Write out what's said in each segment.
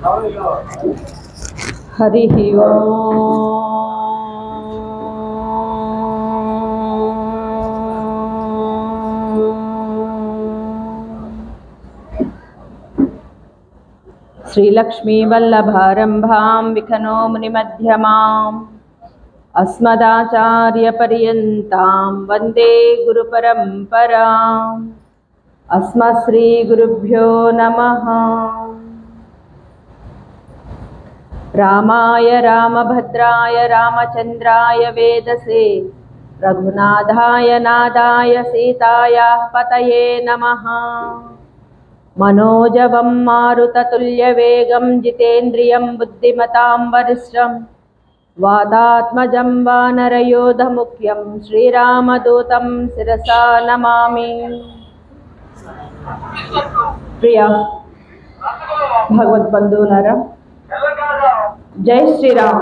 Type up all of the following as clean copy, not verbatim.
हरि ओम। श्रीलक्ष्मी वल्लभारंभां विखनो मुनिमध्यमाम् अस्मदाचार्यपर्यन्तां वन्दे गुरुपरम्पराम्। अस्मत्श्रीगुरुभ्यो नमः। रामाय रामभद्राय रामचन्द्राय वेदसे रघुनाथाय नादाय सीतायाः पतये नमः। मनोजवं मारुततुल्यवेगं जितेन्द्रियं बुद्धिमतां वरिष्ठं वातात्मजं वानरयोधमुख्यं श्रीरामदूतं शिरसा नमामि। प्रिय भगवद्बंधुलारा, जय श्री राम,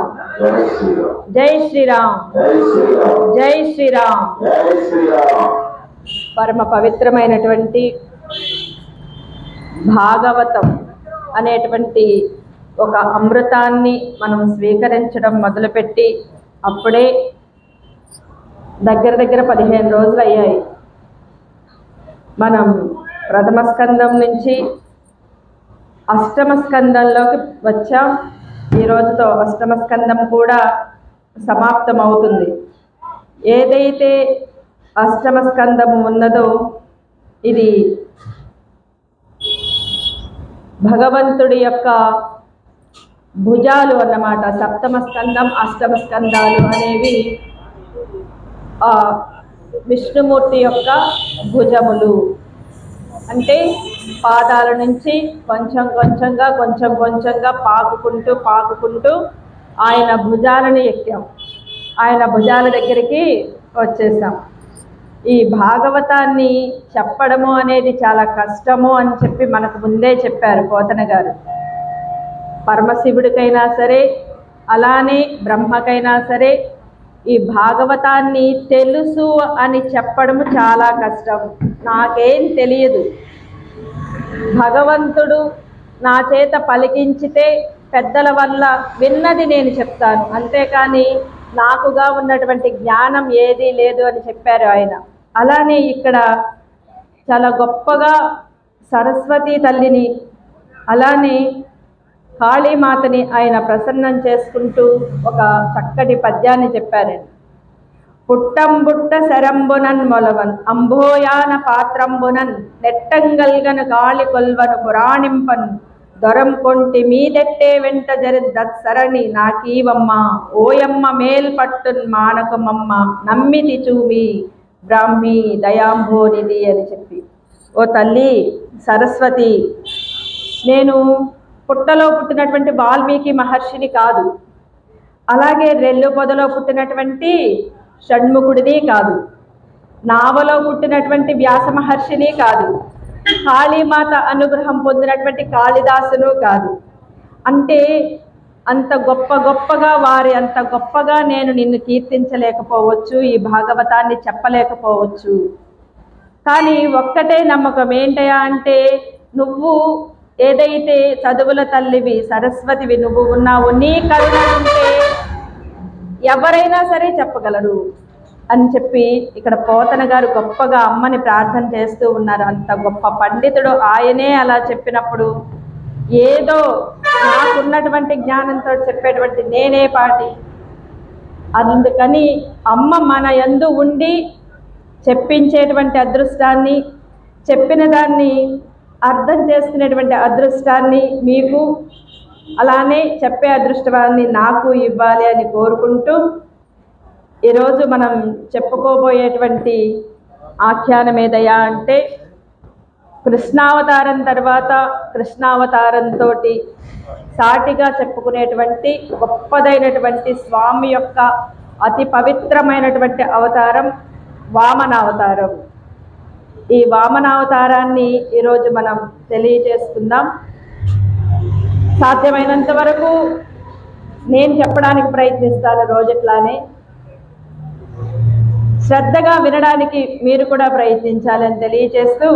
जय श्री राम, जय श्री राम। परम पवित्रమైనటువంటి భాగవతం అనేటువంటి ఒక అమృతాన్ని మనం స్వీకరించడం మొదలుపెట్టి అప్పుడే దగ్గర 15 రోజులు అయ్యాయి. మనం ప్రథమ స్కందం నుంచి అష్టమ స్కందంలోకి వచ్చాం. ఈ రోజుతో అష్టమ స్కందం కూడా సమాప్తం అవుతుంది. ఏదైతే అష్టమ స్కందం ఉన్నదో ఇది భగవంతుడి యొక్క భుజాలు అన్నమాట. సప్తమ స్కందం అష్టమ స్కందాలు అనేవి విష్ణుమూర్తి యొక్క భుజములు. అంటే పాదాల నుంచి కొంచెం కొంచెంగా పాకుకుంటూ ఆయన భుజాలను ఎక్కాం. ఆయన భుజాల దగ్గరికి వచ్చేసాం. ఈ భాగవతాన్ని చెప్పడము అనేది చాలా కష్టము అని చెప్పి మనకు ముందే చెప్పారు పోతన గారు. పరమశివుడికైనా సరే, అలానే బ్రహ్మకైనా సరే ఈ భాగవతాన్ని తెలుసు అని చెప్పడము చాలా కష్టం. నాకేం తెలియదు, భగవంతుడు నా చేత పలికించితే పెద్దల వల్ల విన్నది నేను చెప్తాను, అంతేకాని నాకుగా ఉన్నటువంటి జ్ఞానం ఏదీ లేదు అని చెప్పారు ఆయన. అలానే ఇక్కడ చాలా గొప్పగా సరస్వతీ తల్లిని, అలానే కాళీమాతని ఆయన ప్రసన్నం చేసుకుంటూ ఒక చక్కటి పద్యాన్ని చెప్పారండి. పుట్టంబుట్ట శరంబునన్ మొలవన్ అంబోయాన పాత్రంబునన్ నెట్టంగల్గను కాళి కొల్వను పురాణింపన్ దొరం కొంటి మీదెట్టే వెంట జరి దత్సరణి నాకీవమ్మ ఓయమ్మ మేల్ పట్టున్ మానకమమ్మ నమ్మితి చూమి బ్రాహ్మి దయాంభోనిది అని చెప్పి, ఓ తల్లి సరస్వతి, నేను పుట్టలో పుట్టినటువంటి వాల్మీకి మహర్షిని కాదు, అలాగే రెల్లు పొదలో పుట్టినటువంటి షణ్ముఖుడిని కాదు, నావలో పుట్టినటువంటి వ్యాస మహర్షిని కాదు, కాళీమాత అనుగ్రహం పొందినటువంటి కాళిదాసును కాదు. అంటే అంత గొప్పగా వారి అంత గొప్పగా నేను నిన్ను కీర్తించలేకపోవచ్చు, ఈ భాగవతాన్ని చెప్పలేకపోవచ్చు. కానీ ఒక్కటే నమ్మకం ఏంటయా అంటే, నువ్వు ఏదైతే చదువుల తల్లివి సరస్వతివి నువ్వు ఉన్నావు, నీ కరుణ ఉంటే ఎవరైనా సరే చెప్పగలరు అని చెప్పి ఇక్కడ పోతన గారు గొప్పగా అమ్మని ప్రార్థన చేస్తూ ఉన్నారు. అంత గొప్ప పండితుడు ఆయనే అలా చెప్పినప్పుడు ఏదో నాకున్నటువంటి జ్ఞానంతో చెప్పేటువంటి నేనే పాటి. అందుకని అమ్మ మన యందు ఉండి చెప్పించేటువంటి అదృష్టాన్ని, చెప్పిన దాన్ని అర్థం చేసుకునేటువంటి అదృష్టాన్ని మీకు, అలానే చెప్పే అదృష్టాన్ని నాకు ఇవ్వాలి అని కోరుకుంటూ ఈరోజు మనం చెప్పుకోబోయేటువంటి ఆఖ్యానం ఏదయ్యా అంటే, కృష్ణావతారం తర్వాత కృష్ణావతారంతో సాటిగా చెప్పుకునేటువంటి గొప్పదైనటువంటి స్వామి యొక్క అతి పవిత్రమైనటువంటి అవతారం వామనావతారం. ఈ వామనావతారాన్ని ఈరోజు మనం తెలియజేసుకుందాం. సాధ్యమైనంత వరకు నేను చెప్పడానికి ప్రయత్నిస్తాను, రోజుట్లానే శ్రద్ధగా వినడానికి మీరు కూడా ప్రయత్నించాలని తెలియజేస్తూ,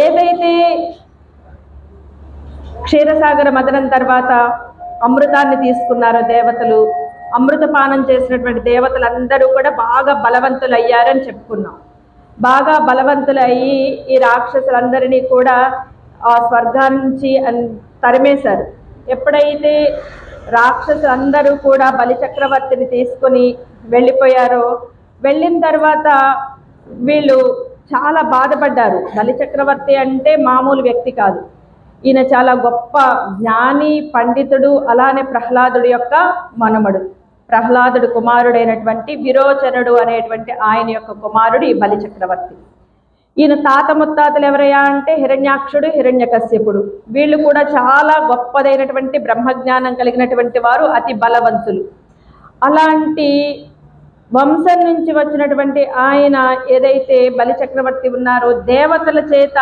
ఏదైతే క్షీరసాగర మదనం తర్వాత అమృతాన్ని తీసుకున్నారు దేవతలు. అమృతపానం చేసినటువంటి దేవతలందరూ కూడా బాగా బలవంతులు అయ్యారని చెప్పుకున్నాం. బాగా బలవంతులు అయ్యి ఈ రాక్షసులందరినీ కూడా ఆ స్వర్గానికి తరిమేశారు. ఎప్పుడైతే రాక్షసులందరూ కూడా బలిచక్రవర్తిని తీసుకొని వెళ్ళిపోయారో, వెళ్ళిన తర్వాత వీళ్ళు చాలా బాధపడ్డారు. బలిచక్రవర్తి అంటే మామూలు వ్యక్తి కాదు, ఈయన చాలా గొప్ప జ్ఞాని, పండితుడు. అలానే ప్రహ్లాదుడి యొక్క మనుమడు, ప్రహ్లాదుడు కుమారుడైనటువంటి విరోచనుడు అనేటువంటి ఆయన యొక్క కుమారుడు ఈ బలిచక్రవర్తి. ఈయన తాత ముత్తాతలు ఎవరయ్యా అంటే హిరణ్యాక్షుడు, హిరణ్యకశ్యపుడు. వీళ్ళు కూడా చాలా గొప్పదైనటువంటి బ్రహ్మజ్ఞానం కలిగినటువంటి వారు, అతి బలవంతులు. అలాంటి వంశం నుంచి వచ్చినటువంటి ఆయన ఏదైతే బలిచక్రవర్తి ఉన్నారో, దేవతల చేత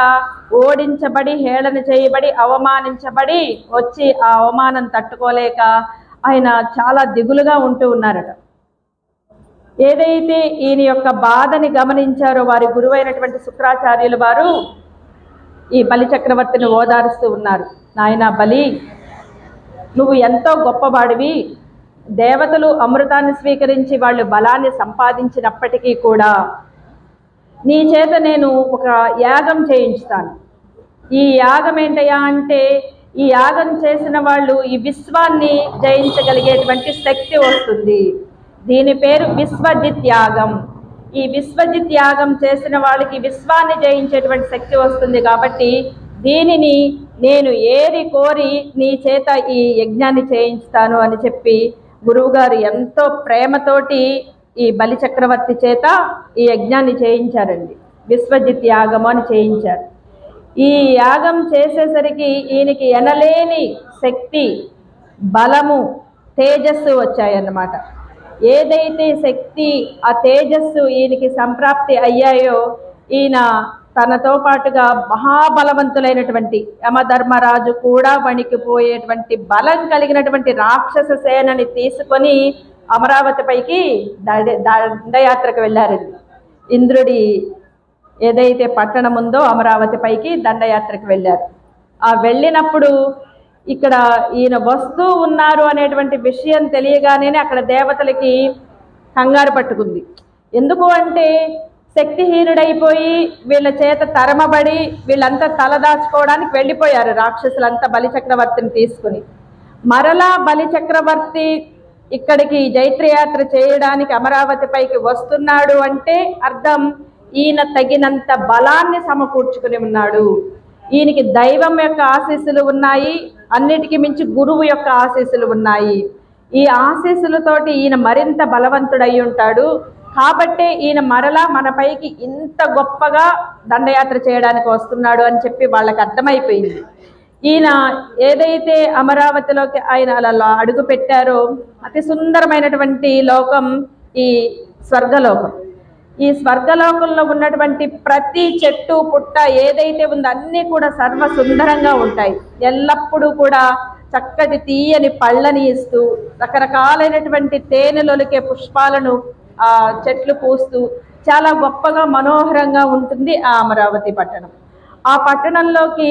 ఓడించబడి, హేళన చేయబడి, అవమానించబడి వచ్చి ఆ అవమానం తట్టుకోలేక ఆయన చాలా దిగులుగా ఉంటూ ఉన్నారట. ఏదైతే ఈయన యొక్క బాధని గమనించారో వారి గురువైనటువంటి శుక్రాచార్యులు వారు ఈ బలిచక్రవర్తిని ఓదారుస్తూ ఉన్నారు. నాయనా బలి, నువ్వు ఎంతో గొప్పవాడివి. దేవతలు అమృతాన్ని స్వీకరించి వాళ్ళు బలాన్ని సంపాదించినప్పటికీ కూడా నీ చేత నేను ఒక యాగం చేయించుతాను. ఈ యాగం ఏంటయ్యా అంటే, ఈ యాగం చేసిన వాళ్ళు ఈ విశ్వాన్ని జయించగలిగేటువంటి శక్తి వస్తుంది. దీని పేరు విశ్వజిత్ యాగం. ఈ విశ్వజిత్ యాగం చేసిన వాళ్ళకి విశ్వాన్ని జయించేటువంటి శక్తి వస్తుంది. కాబట్టి దీనిని నేను ఏరి కోరి నీ చేత ఈ యజ్ఞాన్ని చేయించుతాను అని చెప్పి గురువుగారు ఎంతో ప్రేమతోటి ఈ బలిచక్రవర్తి చేత ఈ యజ్ఞాన్ని చేయించారండి. విశ్వజిత్ యాగము అని చేయించారు. ఈ యాగం చేసేసరికి ఈయనకి ఎనలేని శక్తి, బలము, తేజస్సు వచ్చాయన్నమాట. ఏదైతే శక్తి, ఆ తేజస్సు ఈయనకి సంప్రాప్తి అయ్యాయో, ఈయన తనతో పాటుగా మహాబలవంతులైనటువంటి యమధర్మరాజు కూడా వణికిపోయేటువంటి బలం కలిగినటువంటి రాక్షస సేనని తీసుకొని అమరావతి పైకి దండయాత్రకు వెళ్ళారండి. ఇంద్రుడి ఏదైతే పట్టణం ఉందో అమరావతి పైకి దండయాత్రకు వెళ్ళారు. ఆ వెళ్ళినప్పుడు ఇక్కడ ఈయన వస్తూ ఉన్నారు అనేటువంటి విషయం తెలియగానే అక్కడ దేవతలకి కంగారు పట్టుకుంది. ఎందుకు అంటే, శక్తిహీనుడైపోయి వీళ్ళ చేత తరమబడి వీళ్ళంతా తలదాచుకోవడానికి వెళ్ళిపోయారు రాక్షసులంతా బలిచక్రవర్తిని తీసుకుని. మరలా బలిచక్రవర్తి ఇక్కడికి జైత్రయాత్ర చేయడానికి అమరావతి పైకి వస్తున్నాడు అంటే అర్థం ఈయన తగినంత బలాన్ని సమకూర్చుకుని ఉన్నాడు. ఈయనకి దైవం యొక్క ఆశీస్సులు ఉన్నాయి, అన్నిటికీ మించి గురువు యొక్క ఆశీస్సులు ఉన్నాయి. ఈ ఆశీస్సులతోటి ఈయన మరింత బలవంతుడై ఉంటాడు. కాబట్టే ఈయన మరలా మన పైకి ఇంత గొప్పగా దండయాత్ర చేయడానికి వస్తున్నాడు అని చెప్పి వాళ్ళకి అర్థమైపోయింది. ఈయన ఏదైతే అమరావతిలోకి ఆయన అలా అడుగు పెట్టారో, అతి సుందరమైనటువంటి లోకం ఈ స్వర్గలోకం. ఈ స్వర్గలోకంలో ఉన్నటువంటి ప్రతి చెట్టు పుట్ట ఏదైతే ఉందో అన్నీ కూడా సర్వ సుందరంగా ఉంటాయి. ఎల్లప్పుడూ కూడా చక్కటి తీయని పళ్ళని ఇస్తూ, రకరకాలైనటువంటి తేనెలొలికే పుష్పాలను ఆ చెట్లు పూస్తూ చాలా గొప్పగా మనోహరంగా ఉంటుంది ఆ అమరావతి పట్టణం. ఆ పట్టణంలోకి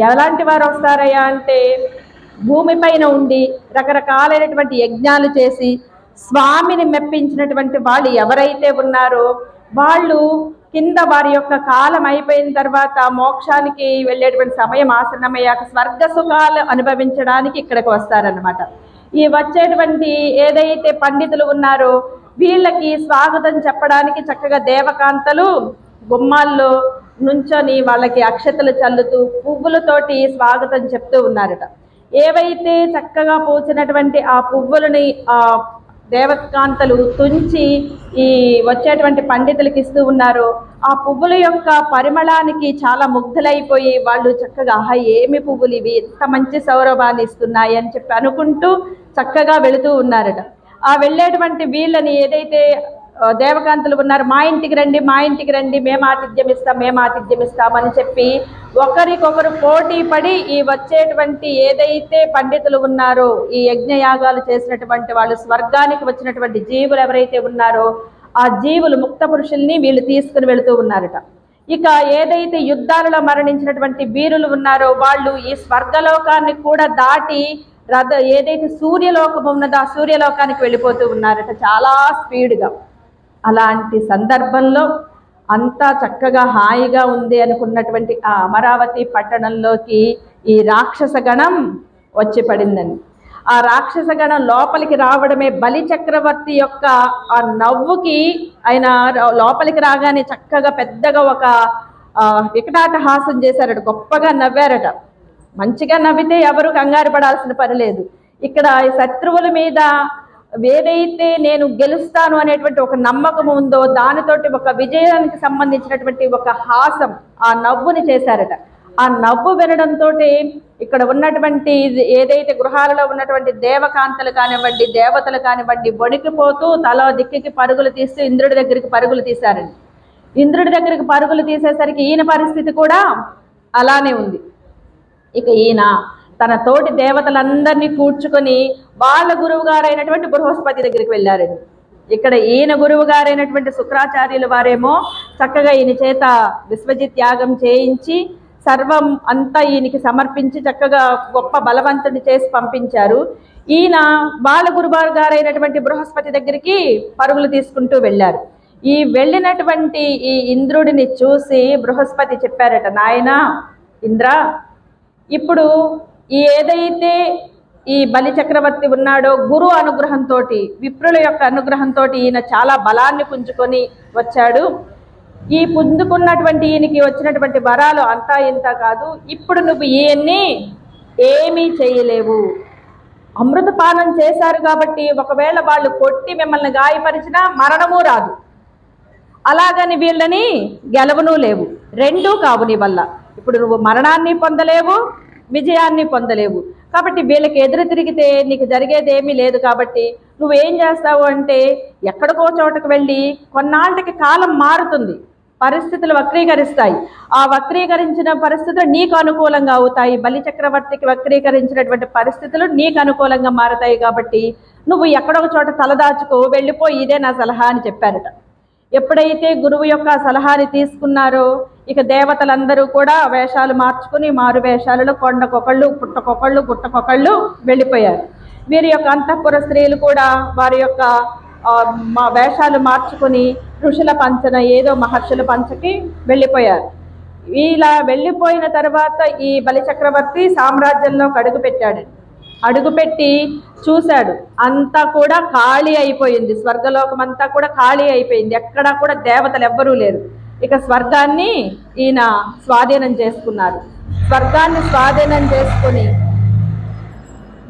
ఎలాంటి వారు వస్తారయ్యా అంటే, భూమిపైన ఉండి రకరకాలైనటువంటి యజ్ఞాలు చేసి స్వామిని మెప్పించినటువంటి వాళ్ళు ఎవరైతే ఉన్నారో వాళ్ళు కింద వారి యొక్క కాలం అయిపోయిన తర్వాత మోక్షానికి వెళ్ళేటువంటి సమయం ఆసన్నమయ్యాక స్వర్గ సుఖాలు అనుభవించడానికి ఇక్కడికి వస్తారన్నమాట. ఈ వచ్చేటువంటి ఏదైతే పండితులు ఉన్నారో వీళ్ళకి స్వాగతం చెప్పడానికి చక్కగా దేవకాంతలు గుమ్మాల్లో నుంచొని వాళ్ళకి అక్షతలు చల్లుతూ పువ్వులతోటి స్వాగతం చెప్తూ ఉన్నారట. ఏవైతే చక్కగా పూసినటువంటి ఆ పువ్వులని ఆ దేవకాంతలు తుంచి ఈ వచ్చేటువంటి పండితులకి ఇస్తూ ఉన్నారు. ఆ పువ్వుల యొక్క పరిమళానికి చాలా ముగ్ధులైపోయి వాళ్ళు చక్కగా ఆహా ఏమి పువ్వులు ఇవి, ఎంత మంచి సౌరభాన్ని ఇస్తున్నాయి అని చెప్పి అనుకుంటూ చక్కగా వెళుతూ ఉన్నారట. ఆ వెళ్ళేటువంటి వీళ్ళని ఏదైతే దేవకాంతులు ఉన్నారు, మా ఇంటికి రండి, మా ఇంటికి రండి, మేము ఆతిథ్యం ఇస్తామని చెప్పి ఒకరికొకరు పోటీ పడి ఈ వచ్చేటువంటి ఏదైతే పండితులు ఉన్నారో ఈ యజ్ఞయాగాలు చేసినటువంటి వాళ్ళు స్వర్గానికి వచ్చినటువంటి జీవులు ఎవరైతే ఉన్నారో ఆ జీవులు ముక్త పురుషుల్ని వీళ్ళు తీసుకుని వెళుతూ ఉన్నారట. ఇక ఏదైతే యుద్ధాలలో మరణించినటువంటి వీరులు ఉన్నారో వాళ్ళు ఈ స్వర్గలోకాన్ని కూడా దాటి ఏదైతే సూర్యలోకం ఉన్నదో ఆ సూర్యలోకానికి వెళ్ళిపోతూ ఉన్నారట చాలా స్పీడ్గా. అలాంటి సందర్భంలో అంతా చక్కగా హాయిగా ఉంది అనుకున్నటువంటి ఆ అమరావతి పట్టణంలోకి ఈ రాక్షస గణం వచ్చి పడిందండి. ఆ రాక్షస గణం లోపలికి రావడమే బలి చక్రవర్తి యొక్క ఆ నవ్వుకి ఆయన లోపలికి రాగానే చక్కగా పెద్దగా ఒక వికటాటహాసం చేశారట, గొప్పగా నవ్వారట. మంచిగా నవ్వితే ఎవరు కంగారు పడాల్సిన పని లేదు. ఇక్కడ శత్రువుల మీద ఏదైతే నేను గెలుస్తాను అనేటువంటి ఒక నమ్మకం ఉందో దానితోటి ఒక విజయానికి సంబంధించినటువంటి ఒక హాసం ఆ నవ్వుని చేశారట. ఆ నవ్వు వినడంతో ఇక్కడ ఉన్నటువంటి ఏదైతే గృహాలలో ఉన్నటువంటి దేవకాంతలు కానివ్వండి, దేవతలు కానివ్వండి వణికిపోతూ తల దిక్కికి పరుగులు తీస్తూ ఇంద్రుడి దగ్గరికి పరుగులు తీశారండి. ఇంద్రుడి దగ్గరికి పరుగులు తీసేసరికి ఈయన పరిస్థితి కూడా అలానే ఉంది. ఇక ఈయన తన తోటి దేవతలందరినీ కూర్చుకొని వాళ్ళ గురువు గారైనటువంటి బృహస్పతి దగ్గరికి వెళ్ళారండి. ఇక్కడ ఈయన గురువు గారైనటువంటి శుక్రాచార్యుల వారేమో చక్కగా ఈయన చేత విశ్వజిత్ యాగం చేయించి సర్వం అంతా ఈయనకి సమర్పించి చక్కగా గొప్ప బలవంతుని చేసి పంపించారు. ఈయన వాళ్ళ గురువు గారైనటువంటి బృహస్పతి దగ్గరికి పరుగులు తీసుకుంటూ వెళ్ళారు. ఈ వెళ్ళినటువంటి ఈ ఇంద్రుడిని చూసి బృహస్పతి చెప్పారట, నాయనా ఇంద్ర, ఇప్పుడు ఏదైతే ఈ బలి చక్రవర్తి ఉన్నాడో గురు అనుగ్రహంతో విప్రుల యొక్క అనుగ్రహంతో ఈయన చాలా బలాన్ని పుంజుకొని వచ్చాడు. ఈ పుంజుకున్నటువంటి ఈయనకి వచ్చినటువంటి వరాలు అంతా ఇంత కాదు. ఇప్పుడు నువ్వు ఈయన్ని ఏమీ చేయలేవు. అమృతపానం చేశారు కాబట్టి ఒకవేళ వాళ్ళు కొట్టి మిమ్మల్ని గాయపరిచినా మరణము రాదు, అలాగని వీళ్ళని గెలవను లేవు, రెండూ కావు నీ వల్ల. ఇప్పుడు నువ్వు మరణాన్ని పొందలేవు, విజయాన్ని పొందలేవు. కాబట్టి వీళ్ళకి ఎదురు తిరిగితే నీకు జరిగేది ఏమీ లేదు. కాబట్టి నువ్వేం చేస్తావు అంటే ఎక్కడికో చోటకు వెళ్ళి కొన్నాళ్ళకి కాలం మారుతుంది, పరిస్థితులు వక్రీకరిస్తాయి. ఆ వక్రీకరించిన పరిస్థితులు నీకు అనుకూలంగా అవుతాయి. బలి చక్రవర్తికి వక్రీకరించినటువంటి పరిస్థితులు నీకు అనుకూలంగా మారుతాయి. కాబట్టి నువ్వు ఎక్కడొక చోట తలదాచుకో, వెళ్ళిపో, ఇదే నా సలహా అని చెప్పారట. ఎప్పుడైతే గురువు యొక్క సలహాని తీసుకున్నారో ఇక దేవతలందరూ కూడా వేషాలు మార్చుకుని మారు వేషాలలో కొండకొకళ్ళు పుట్టకొకళ్ళు గుట్టకొకళ్ళు వెళ్ళిపోయారు. వీరి యొక్క అంతఃపుర స్త్రీలు కూడా వారి యొక్క వేషాలు మార్చుకుని ఋషుల పంచన ఏదో మహర్షుల పంచకి వెళ్ళిపోయారు. ఇలా వెళ్ళిపోయిన తర్వాత ఈ బలి చక్రవర్తి సామ్రాజ్యంలోకి అడుగుపెట్టాడు. అడుగుపెట్టి చూశాడు, అంతా కూడా ఖాళీ అయిపోయింది. స్వర్గలోకం అంతా కూడా ఖాళీ అయిపోయింది, ఎక్కడా కూడా దేవతలు ఎవ్వరూ లేరు. ఇక స్వర్గాన్ని ఈయన స్వాధీనం చేసుకున్నారు. స్వర్గాన్ని స్వాధీనం చేసుకుని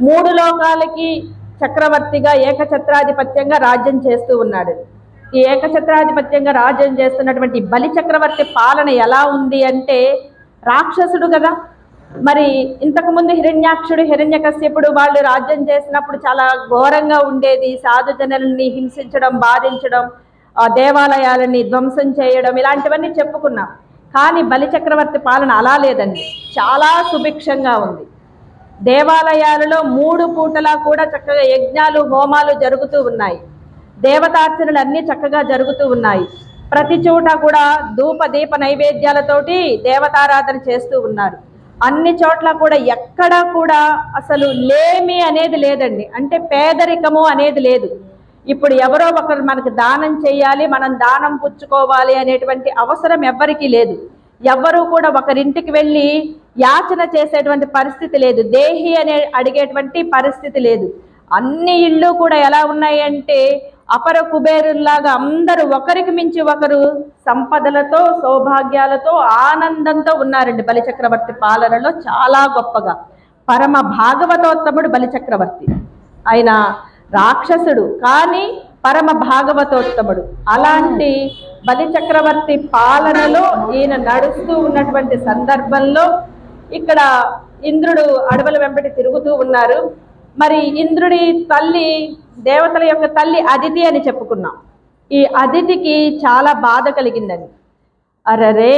3 లోకాలకి చక్రవర్తిగా ఏకఛత్రాధిపత్యంగా రాజ్యం చేస్తూ ఉన్నాడు. ఈ ఏకఛత్రాధిపత్యంగా రాజ్యం చేస్తున్నటువంటి బలి చక్రవర్తి పాలన ఎలా ఉంది అంటే, రాక్షసుడు కదా, మరి ఇంతకుముందు హిరణ్యాక్షుడు హిరణ్యకశ్యపుడు వాళ్ళు రాజ్యం చేసినప్పుడు చాలా ఘోరంగా ఉండేది. సాధు జనుల్ని హింసించడం, బాధించడం, దేవాలయాలని ధ్వంసం చేయడం, ఇలాంటివన్నీ చెప్పుకున్నాం. కానీ బలి చక్రవర్తి పాలన అలా లేదండి, చాలా సుభిక్షంగా ఉంది. దేవాలయాలలో 3 పూటలా కూడా చక్కగా యజ్ఞాలు హోమాలు జరుగుతూ ఉన్నాయి. దేవతార్చనలు అన్నీ చక్కగా జరుగుతూ ఉన్నాయి. ప్రతి చోట కూడా ధూప దీప నైవేద్యాలతోటి దేవతారాధన చేస్తూ ఉన్నారు. అన్ని చోట్ల కూడా ఎక్కడా కూడా అసలు లేమి అనేది లేదండి, అంటే పేదరికము అనేది లేదు. ఇప్పుడు ఎవరో ఒకరు మనకు దానం చేయాలి, మనం దానం పుచ్చుకోవాలి అనేటువంటి అవసరం ఎవ్వరికీ లేదు. ఎవ్వరూ కూడా ఒకరింటికి వెళ్ళి యాచన చేసేటువంటి పరిస్థితి లేదు, దేహి అనే అడిగేటువంటి పరిస్థితి లేదు. అన్ని ఇళ్ళు కూడా ఎలా ఉన్నాయి అంటే అపర కుబేరుల్లాగా అందరూ ఒకరికి మించి ఒకరు సంపదలతో సౌభాగ్యాలతో ఆనందంతో ఉన్నారండి. బలి చక్రవర్తి పాలనలో చాలా గొప్పగా పరమ భాగవతోత్తముడు బలి చక్రవర్తి. ఆయన రాక్షసుడు కానీ పరమ భాగవతోత్తముడు. అలాంటి బలి చక్రవర్తి పాలనలో ఈయన నడుస్తూ ఉన్నటువంటి సందర్భంలో ఇక్కడ ఇంద్రుడు అడవుల వెంబడి తిరుగుతూ ఉన్నారు. మరి ఇంద్రుడి తల్లి, దేవతల యొక్క తల్లి అదితి అని చెప్పుకున్నాం. ఈ అదితికి చాలా బాధ కలిగిందని, అరరే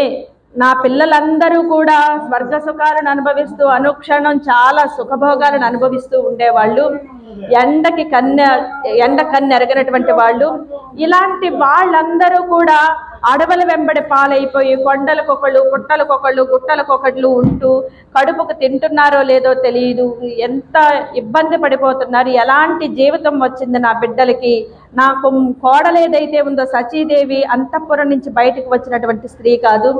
నా పిల్లలందరూ కూడా స్వర్గ సుఖాలను అనుభవిస్తూ అనుక్షణం చాలా సుఖభోగాలను అనుభవిస్తూ ఉండేవాళ్ళు, ఎండ కన్నెరగనటువంటి వాళ్ళు. ఇలాంటి వాళ్ళందరూ కూడా అడవుల వెంబడి పాలైపోయి కొండలకొకళ్ళు, పుట్టలకొకళ్ళు, గుట్టలకొకళ్ళు ఉంటూ కడుపుకు తింటున్నారో లేదో తెలియదు, ఎంత ఇబ్బంది పడిపోతున్నారు. ఎలాంటి జీవితం వచ్చింది నా బిడ్డలకి. నాకు కోడలు ఏదైతే ఉందో సచీదేవి అంతఃపురం నుంచి బయటకు వచ్చినటువంటి స్త్రీ కాదు.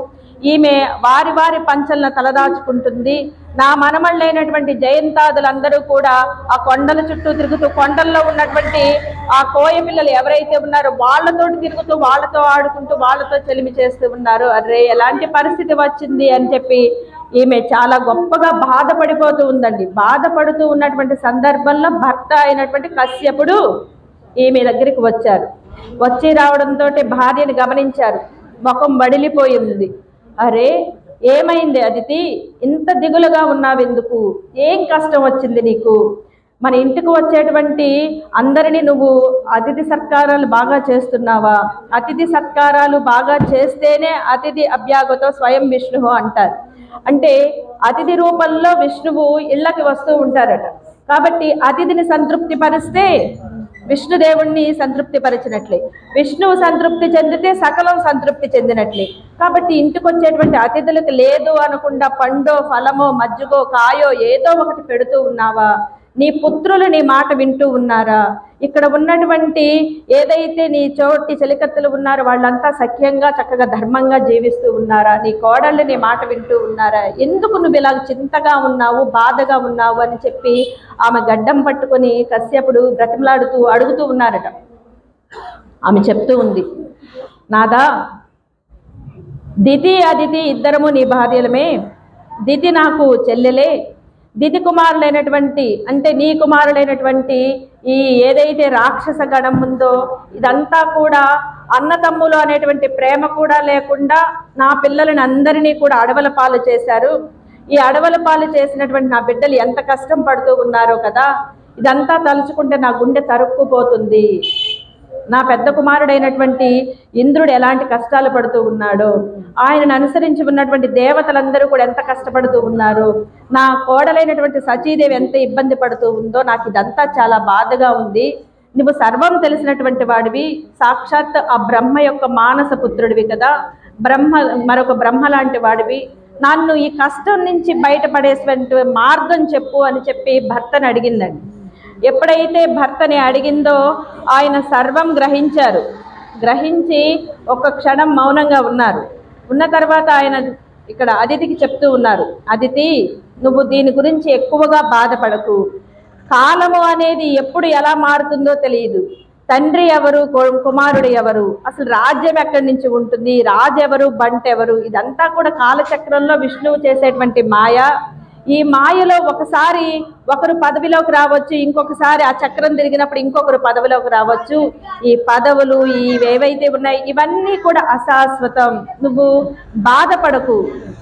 ఈమె వారి వారి పంచలను తలదాచుకుంటుంది. నా మనమళ్ళైనటువంటి జయంతాదులందరూ కూడా ఆ కొండల చుట్టూ తిరుగుతూ, కొండల్లో ఉన్నటువంటి ఆ కోయ పిల్లలు ఎవరైతే ఉన్నారో వాళ్ళతో తిరుగుతూ, వాళ్ళతో ఆడుకుంటూ, వాళ్ళతో చెలిమి చేస్తూ ఉన్నారు. అరే ఎలాంటి పరిస్థితి వచ్చింది అని చెప్పి ఈమె చాలా గొప్పగా బాధపడిపోతూ ఉందండి. బాధపడుతూ ఉన్నటువంటి సందర్భంలో భర్త అయినటువంటి కశ్యపుడు ఈమె దగ్గరికి వచ్చారు. వచ్చి రావడంతో భార్యని గమనించారు. ముఖం వడిలిపోయి ఉంది. అరే ఏమైంది అదితి, ఇంత దిగులుగా ఉన్నావెందుకు? ఏం కష్టం వచ్చింది నీకు? మన ఇంటికి వచ్చేటువంటి అందరినీ నువ్వు అతిథి సత్కారాలు బాగా చేస్తున్నావా? అతిథి సత్కారాలు బాగా చేస్తేనే అతిథి అభ్యాగతో స్వయం విష్ణువు అంటారు. అంటే అతిథి రూపంలో విష్ణువు ఇళ్ళకి వస్తూ ఉంటారట. కాబట్టి అతిథిని సంతృప్తి పరిస్తే విష్ణుదేవుణ్ణి సంతృప్తి పరిచినట్లే, విష్ణువు సంతృప్తి చెందితే సకలం సంతృప్తి చెందినట్లే. కాబట్టి ఇంటికి వచ్చేటువంటి అతిథులకు లేదు అనకుండా పండో, ఫలమో, మజ్జిగో, కాయో ఏదో ఒకటి పెడుతూ ఉన్నావా? నీ పుత్రులు నీ మాట వింటూ ఉన్నారా? ఇక్కడ ఉన్నటువంటి ఏదైతే నీ చోటి చెలికత్తెలు ఉన్నారో వాళ్ళంతా సఖ్యంగా చక్కగా ధర్మంగా జీవిస్తూ ఉన్నారా? నీ కోడళ్ళు నీ మాట వింటూ ఉన్నారా? ఎందుకు నువ్వు ఇలా చింతగా ఉన్నావు, బాధగా ఉన్నావు అని చెప్పి ఆమె గడ్డం పట్టుకొని కశ్యపుడు బ్రతిమలాడుతూ అడుగుతూ ఉన్నారట. ఆమె చెప్తూ ఉంది, నాదా దితి అదితి ఇద్దరము నీ భార్యలమే. దితి నాకు చెల్లెలే. దితి కుమారులైనటువంటి అంటే నీ కుమారులైనటువంటి ఈ ఏదైతే రాక్షస గణం ఉందో ఇదంతా కూడా అన్నతమ్ములు అనేటువంటి ప్రేమ కూడా లేకుండా నా పిల్లలని అందరినీ కూడా అడవుల పాలు చేశారు. ఈ అడవుల పాలు చేసినటువంటి నా బిడ్డలు ఎంత కష్టం పడుతూ ఉన్నారో కదా. ఇదంతా తలుచుకుంటే నా గుండె తరుక్కుపోతుంది. నా పెద్ద కుమారుడైనటువంటి ఇంద్రుడు ఎలాంటి కష్టాలు పడుతూ ఉన్నాడో, ఆయనను అనుసరించి ఉన్నటువంటి దేవతలందరూ కూడా ఎంత కష్టపడుతూ ఉన్నారు, నా కోడలైనటువంటి సచీదేవి ఎంత ఇబ్బంది పడుతూ ఉందో, నాకు ఇదంతా చాలా బాధగా ఉంది. నువ్వు సర్వం తెలిసినటువంటి వాడివి, సాక్షాత్ ఆ బ్రహ్మ యొక్క మానస పుత్రుడివి కదా, మరొక బ్రహ్మ లాంటి వాడివి. నన్ను ఈ కష్టం నుంచి బయటపడేటువంటి మార్గం చెప్పు అని చెప్పి భర్తను అడిగిందండి. ఎప్పుడైతే భర్తని అడిగిందో ఆయన సర్వం గ్రహించారు. గ్రహించి ఒక క్షణం మౌనంగా ఉన్నారు. ఉన్న తర్వాత ఆయన ఇక్కడ అదితికి చెప్తూ ఉన్నారు, అదితి నువ్వు దీని గురించి ఎక్కువగా బాధపడకు. కాలము అనేది ఎప్పుడు ఎలా మారుతుందో తెలియదు. తండ్రి ఎవరు, కుమారుడు ఎవరు, అసలు రాజ్యం ఎక్కడి నుంచి ఉంటుంది, రాజు ఎవరు, బంట్ ఎవరు, ఇదంతా కూడా కాలచక్రంలో విష్ణువు చేసేటువంటి మాయ. ఈ మాయలో ఒకసారి ఒకరు పదవిలోకి రావచ్చు, ఇంకొకసారి ఆ చక్రం తిరిగినప్పుడు ఇంకొకరు పదవిలోకి రావచ్చు. ఈ పదవులు ఏవైతే ఉన్నాయి ఇవన్నీ కూడా అశాశ్వతం. నువ్వు బాధపడకు,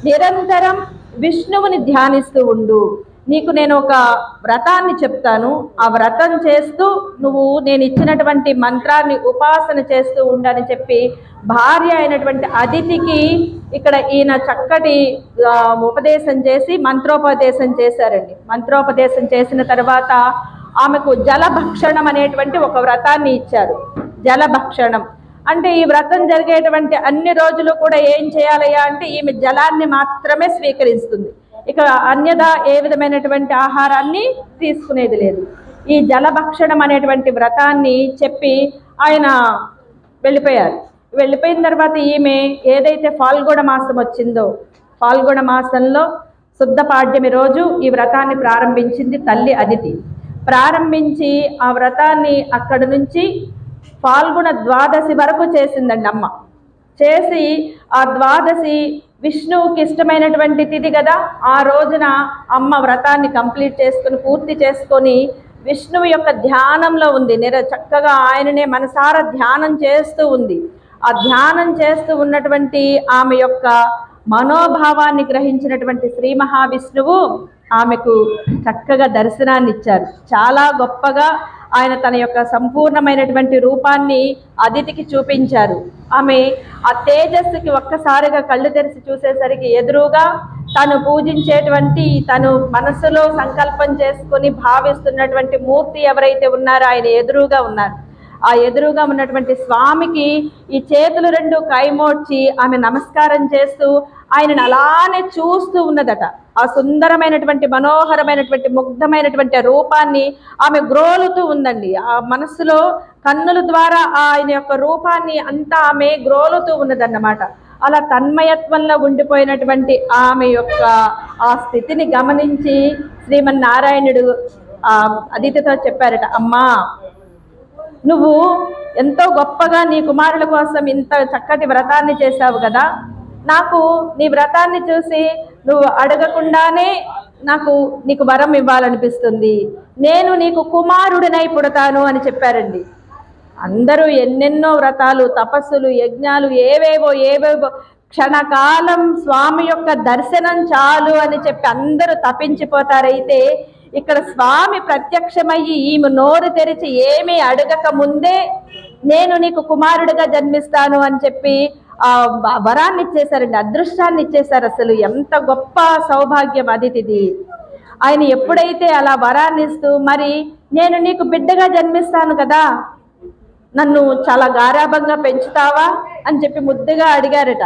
నిరంతరం విష్ణువుని ధ్యానిస్తూ ఉండు. నీకు నేను ఒక వ్రతాన్ని చెప్తాను, ఆ వ్రతం చేస్తూ నువ్వు నేను ఇచ్చినటువంటి మంత్రాన్ని ఉపాసన చేస్తూ ఉండని చెప్పి భార్య అయినటువంటి అదితికి ఇక్కడ ఈయన చక్కటి ఉపదేశం చేసి మంత్రోపదేశం చేశారండి. మంత్రోపదేశం చేసిన తర్వాత ఆమెకు జలభక్షణం అనేటువంటి ఒక వ్రతాన్ని ఇచ్చారు. జలభక్షణం అంటే ఈ వ్రతం జరిగేటువంటి అన్ని రోజులు కూడా ఏం చేయాలయ్యా అంటే ఈమె జలాన్ని మాత్రమే స్వీకరిస్తుంది. ఇక అన్యదా ఏ విధమైనటువంటి ఆహారాన్ని తీసుకునేది లేదు. ఈ జలభక్షణం అనేటువంటి వ్రతాన్ని చెప్పి ఆయన వెళ్ళిపోయారు. వెళ్ళిపోయిన తర్వాత ఈమె ఏదైతే ఫాల్గుణ మాసం వచ్చిందో ఫాల్గుణ మాసంలో శుద్ధ పాడ్యమి రోజు ఈ వ్రతాన్ని ప్రారంభించింది తల్లి అదితి. ప్రారంభించి ఆ వ్రతాన్ని అక్కడి నుంచి ఫాల్గుణ ద్వాదశి వరకు చేసిందండి అమ్మ. చేసి ఆ ద్వాదశి విష్ణువుకి ఇష్టమైనటువంటి తిథి కదా, ఆ రోజున అమ్మ వ్రతాన్ని కంప్లీట్ చేసుకొని పూర్తి చేసుకొని విష్ణువు యొక్క ధ్యానంలో ఉంది. చక్కగా ఆయననే మనసారా ధ్యానం చేస్తూ ఉంది. ఆ ధ్యానం చేస్తూ ఉన్నటువంటి ఆమె యొక్క మనోభావాన్ని గ్రహించినటువంటి శ్రీ మహావిష్ణువు ఆమెకు చక్కగా దర్శనాన్ని ఇచ్చారు. చాలా గొప్పగా ఆయన తన యొక్క సంపూర్ణమైనటువంటి రూపాన్ని అదితికి చూపించారు. ఆమె ఆ తేజస్సుకి ఒక్కసారిగా కళ్ళు తెరిచి చూసేసరికి ఎదురుగా తను పూజించేటువంటి, తను మనసులో సంకల్పం చేసుకొని భావిస్తున్నటువంటి మూర్తి ఎవరైతే ఉన్నారో ఆయన ఎదురుగా ఉన్నారు. ఆ ఎదురుగా ఉన్నటువంటి స్వామికి ఈ చేతులు రెండు కైమోడ్చి ఆమె నమస్కారం చేస్తూ ఆయనను అలానే చూస్తూ ఉన్నదట. ఆ సుందరమైనటువంటి మనోహరమైనటువంటి ముగ్ధమైనటువంటి రూపాన్ని ఆమె గ్రోలుతూ ఉందండి. ఆ మనస్సులో కన్నుల ద్వారా ఆయన యొక్క రూపాన్ని అంతా ఆమె గ్రోలుతూ ఉన్నదన్నమాట. అలా తన్మయత్వంలో ఉండిపోయినటువంటి ఆమె యొక్క ఆ స్థితిని గమనించి శ్రీమన్నారాయణుడు అదితితో చెప్పారట, అమ్మా నువ్వు ఎంతో గొప్పగా నీ కుమారుల కోసం ఇంత చక్కటి వ్రతాన్ని చేశావు కదా, నాకు నీ వ్రతాన్ని చూసి నువ్వు అడగకుండానే నీకు వరం ఇవ్వాలనిపిస్తుంది, నేను నీకు కుమారుడినై పుడతాను అని చెప్పారండి. అందరూ ఎన్నెన్నో వ్రతాలు, తపస్సులు, యజ్ఞాలు ఏవేవో క్షణకాలం స్వామి యొక్క దర్శనం చాలు అని చెప్పి అందరూ తపించిపోతారైతే ఇక్కడ స్వామి ప్రత్యక్షమయ్యి ఈమె నోరు తెరిచి ఏమీ అడగక ముందే నేను నీకు కుమారుడిగా జన్మిస్తాను అని చెప్పి ఆ వరాన్ని ఇచ్చేశారండి, అదృష్టాన్ని ఇచ్చేశారు. అసలు ఎంత గొప్ప సౌభాగ్యం అదితిది. ఆయన ఎప్పుడైతే అలా వరాన్ని ఇస్తూ మరి నేను నీకు బిడ్డగా జన్మిస్తాను కదా, నన్ను చాలా గారాభంగా పెంచుతావా అని చెప్పి ముద్దుగా అడిగారట.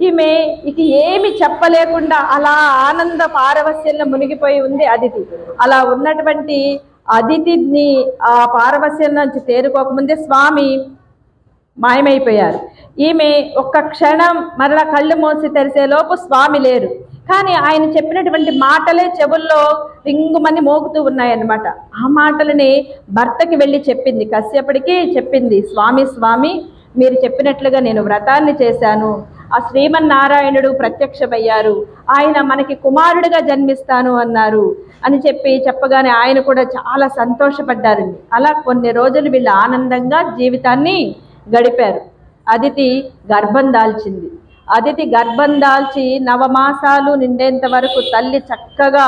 ఈమె ఇక ఏమి చెప్పలేకుండా అలా ఆనంద పారవస్యంలో మునిగిపోయి ఉంది అదితి. అలా ఉన్నటువంటి అదితిని ఆ పారవస్యం నుంచి తేరుకోకముందే స్వామి మాయమైపోయారు. ఈమె ఒక్క క్షణం మరలా కళ్ళు మూసి తెరిసేలోపు స్వామి లేరు. కానీ ఆయన చెప్పినటువంటి మాటలే చెవుల్లో రింగుమని మోగుతూ ఉన్నాయన్నమాట. ఆ మాటలని భర్తకి వెళ్ళి చెప్పింది, కశ్యపుడికి చెప్పింది, స్వామి మీరు చెప్పినట్లుగా నేను వ్రతాన్ని చేశాను, ఆ శ్రీమన్నారాయణుడు ప్రత్యక్షమయ్యారు, ఆయన మనకి కుమారుడిగా జన్మిస్తాను అన్నారు అని చెప్పగానే ఆయన కూడా చాలా సంతోషపడ్డారండి. అలా కొన్ని రోజులు వీళ్ళు ఆనందంగా జీవితాన్ని గడిపారు. అదితి గర్భం దాల్చింది. అదితి గర్భం దాల్చి 9 మాసాలు నిండేంత వరకు తల్లి చక్కగా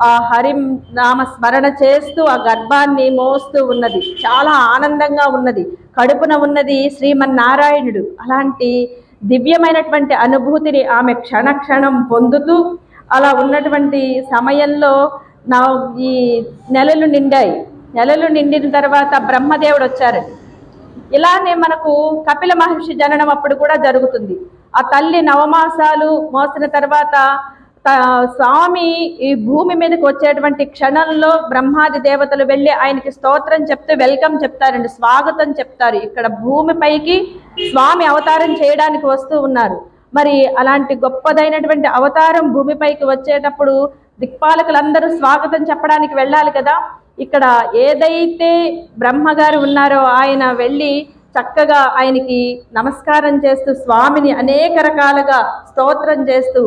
ఆ హరి నామ స్మరణ చేస్తూ ఆ గర్భాన్ని మోస్తూ ఉన్నది. చాలా ఆనందంగా ఉన్నది. కడుపున ఉన్నది శ్రీమన్నారాయణుడు. అలాంటి దివ్యమైనటువంటి అనుభూతిని ఆమె క్షణక్షణం పొందుతూ అలా ఉన్నటువంటి సమయంలో ఈ నెలలు నిండాయి. నెలలు నిండిన తర్వాత బ్రహ్మదేవుడు వచ్చారు. ఇలానే మనకు కపిల మహర్షి జననం అప్పుడు కూడా జరుగుతుంది. ఆ తల్లి 9 మాసాలు మోసిన తర్వాత స్వామి ఈ భూమి మీదకి వచ్చేటువంటి క్షణంలో బ్రహ్మాది దేవతలు వెళ్ళి ఆయనకి స్తోత్రం చెప్తూ వెల్కమ్ చెప్తారండి, స్వాగతం చెప్తారు. ఇక్కడ భూమిపైకి స్వామి అవతారం చేయడానికి వస్తూ ఉన్నారు. మరి అలాంటి గొప్పదైనటువంటి అవతారం భూమిపైకి వచ్చేటప్పుడు దిక్పాలకులందరూ స్వాగతం చెప్పడానికి వెళ్ళాలి కదా. ఇక్కడ ఏదైతే బ్రహ్మగారు ఉన్నారో ఆయన వెళ్ళి చక్కగా ఆయనకి నమస్కారం చేస్తూ స్వామిని అనేక రకాలుగా స్తోత్రం చేస్తూ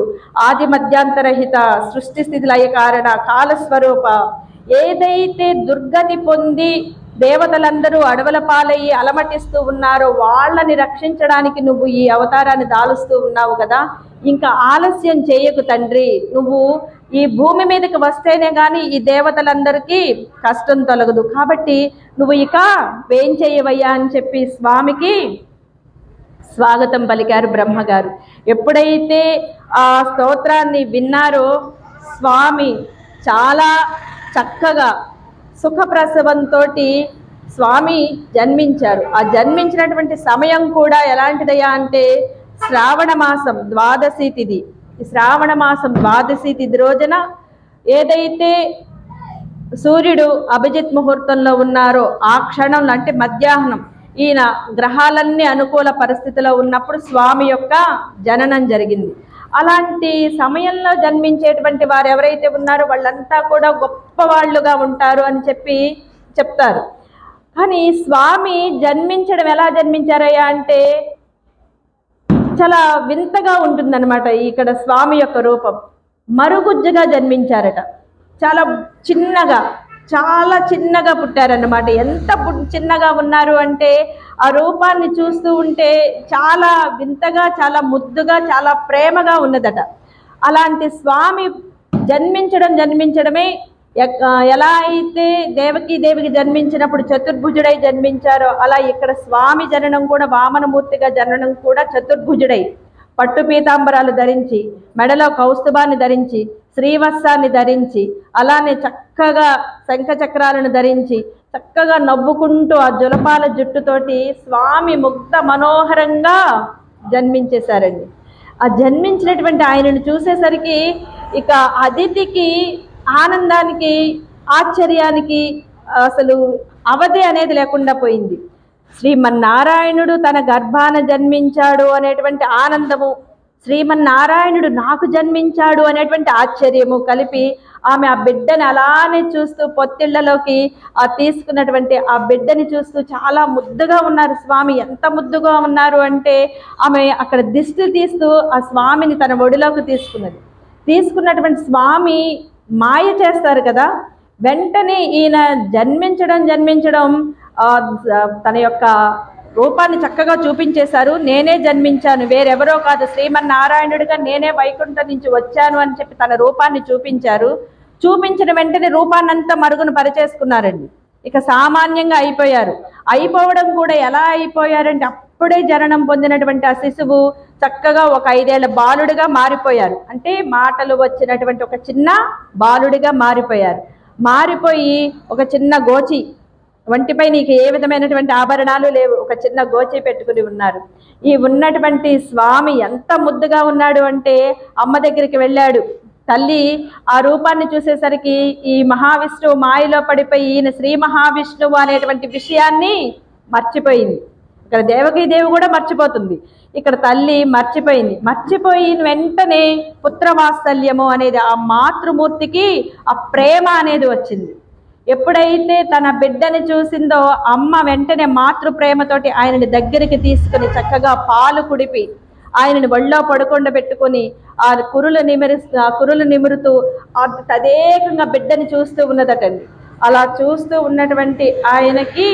ఆది మధ్యాంతరహిత సృష్టి స్థితి లయ కారణ కాలస్వరూప, ఏదైతే దుర్గతి పొంది దేవతలందరూ అడవుల పాలయ్యి అలమటిస్తూ ఉన్నారో వాళ్ళని రక్షించడానికి నువ్వు ఈ అవతారాన్ని దాలుస్తూ ఉన్నావు కదా, ఇంకా ఆలస్యం చేయకు తండ్రి, నువ్వు ఈ భూమి మీదకి వస్తేనే కానీ ఈ దేవతలందరికీ కష్టం తొలగదు, కాబట్టి నువ్వు ఇక వేం చేయవయ్యా అని చెప్పి స్వామికి స్వాగతం పలికారు బ్రహ్మగారు. ఎప్పుడైతే ఆ స్తోత్రాన్ని విన్నారో స్వామి చాలా చక్కగా సుఖప్రసవంతో స్వామి జన్మించారు. ఆ జన్మించినటువంటి సమయం కూడా ఎలాంటిదయ్యా అంటే శ్రావణ మాసం 12వ తిథి. ఈ శ్రావణ మాసం 12వ తిథి రోజున ఏదైతే సూర్యుడు అభిజిత్ ముహూర్తంలో ఉన్నారో ఆ క్షణంలో అంటే మధ్యాహ్నం ఈయన గ్రహాలన్నీ అనుకూల పరిస్థితిలో ఉన్నప్పుడు స్వామి యొక్క జననం జరిగింది. అలాంటి సమయంలో జన్మించేటువంటి వారు ఎవరైతే ఉన్నారో వాళ్ళంతా కూడా గొప్పవాళ్ళుగా ఉంటారు అని చెప్తారు. కానీ స్వామి జన్మించడం ఎలా జన్మించారయ్యా అంటే చాలా వింతగా ఉంటుందన్నమాట. ఇక్కడ స్వామి యొక్క రూపం మరుగుజ్జుగా జన్మించారట. చాలా చిన్నగా పుట్టారన్నమాట. ఎంత చిన్నగా ఉన్నారు అంటే ఆ రూపాన్ని చూస్తూ ఉంటే చాలా వింతగా, చాలా ముద్దుగా, చాలా ప్రేమగా ఉన్నదట. అలాంటి స్వామి జన్మించడమే ఎలా అయితే దేవికి జన్మించినప్పుడు చతుర్భుజుడై జన్మించారో అలా ఇక్కడ స్వామి జననం కూడా వామనమూర్తిగా జననం కూడా చతుర్భుజుడై పట్టు పీతాంబరాలు ధరించి, మెడలో కౌస్తుభాన్ని ధరించి, శ్రీవత్సాన్ని ధరించి, అలానే చక్కగా శంఖచక్రాలను ధరించి, చక్కగా నవ్వుకుంటూ ఆ జులపాల జుట్టుతోటి స్వామి ముగ్ధ మనోహరంగా జన్మించేశారండి. ఆ జన్మించినటువంటి ఆయనను చూసేసరికి ఇక అదితికి ఆనందానికి, ఆశ్చర్యానికి అసలు అవధి అనేది లేకుండా పోయింది. శ్రీమన్నారాయణుడు తన గర్భాన జన్మించాడు అనేటువంటి ఆనందము, శ్రీమన్నారాయణుడు నాకు జన్మించాడు అనేటువంటి ఆశ్చర్యము కలిపి ఆమె ఆ బిడ్డని అలానే చూస్తూ పొత్తిళ్లలోకి తీసుకున్నటువంటి ఆ బిడ్డని చూస్తూ చాలా ముద్దుగా ఉన్నారు స్వామి. ఎంత ముద్దుగా ఉన్నారు అంటే ఆమె అక్కడ దిష్టి తీస్తూ ఆ స్వామిని తన ఒడిలోకి తీసుకున్నది. తీసుకున్నటువంటి స్వామి మాయ చేస్తారు కదా, వెంటనే ఈయన జన్మించడం తన యొక్క రూపాన్ని చక్కగా చూపించేశారు. నేనే జన్మించాను, వేరెవరో కాదు, శ్రీమన్నారాయణుడిగా నేనే వైకుంఠం నుంచి వచ్చాను అని చెప్పి తన రూపాన్ని చూపించారు. చూపించిన వెంటనే రూపాన్నంతా మరుగున పరిచేసుకున్నారండి. ఇక సామాన్యంగా అయిపోయారు. అయిపోవడం కూడా ఎలా అయిపోయారంటే అప్పుడే జననం పొందినటువంటి ఆ శిశువు చక్కగా ఒక 5 ఏళ్ల బాలుడిగా మారిపోయారు. అంటే మాటలు వచ్చినటువంటి ఒక చిన్న బాలుడిగా మారిపోయారు. మారిపోయి ఒక చిన్న గోచి, వంటిపై నీకు ఏ విధమైనటువంటి ఆభరణాలు లేవు, ఒక చిన్న గోచి పెట్టుకుని ఉన్నారు. ఈ ఉన్నటువంటి స్వామి ఎంత ముద్దుగా ఉన్నాడు అంటే అమ్మ దగ్గరికి వెళ్ళాడు. తల్లి ఆ రూపాన్ని చూసేసరికి ఈ మహావిష్ణువు మాయలో పడిపోయి ఈయన శ్రీ మహావిష్ణువు అనేటువంటి విషయాన్ని మర్చిపోయింది. ఇక్కడ దేవకీదేవి కూడా మర్చిపోతుంది, ఇక్కడ తల్లి మర్చిపోయింది. మర్చిపోయిన వెంటనే పుత్రవాత్సల్యము అనేది, ఆ మాతృమూర్తికి ఆ ప్రేమ అనేది వచ్చింది. ఎప్పుడైతే తన బిడ్డని చూసిందో అమ్మ వెంటనే మాతృ ప్రేమతోటి ఆయనని దగ్గరికి తీసుకుని చక్కగా పాలు కుడిపి ఆయనని ఒళ్ళో పడుకొండబెట్టుకొని ఆ కురులు నిమురుతూ తదేకంగా బిడ్డని చూస్తూ ఉన్నదటండి. అలా చూస్తూ ఉన్నటువంటి ఆయనకి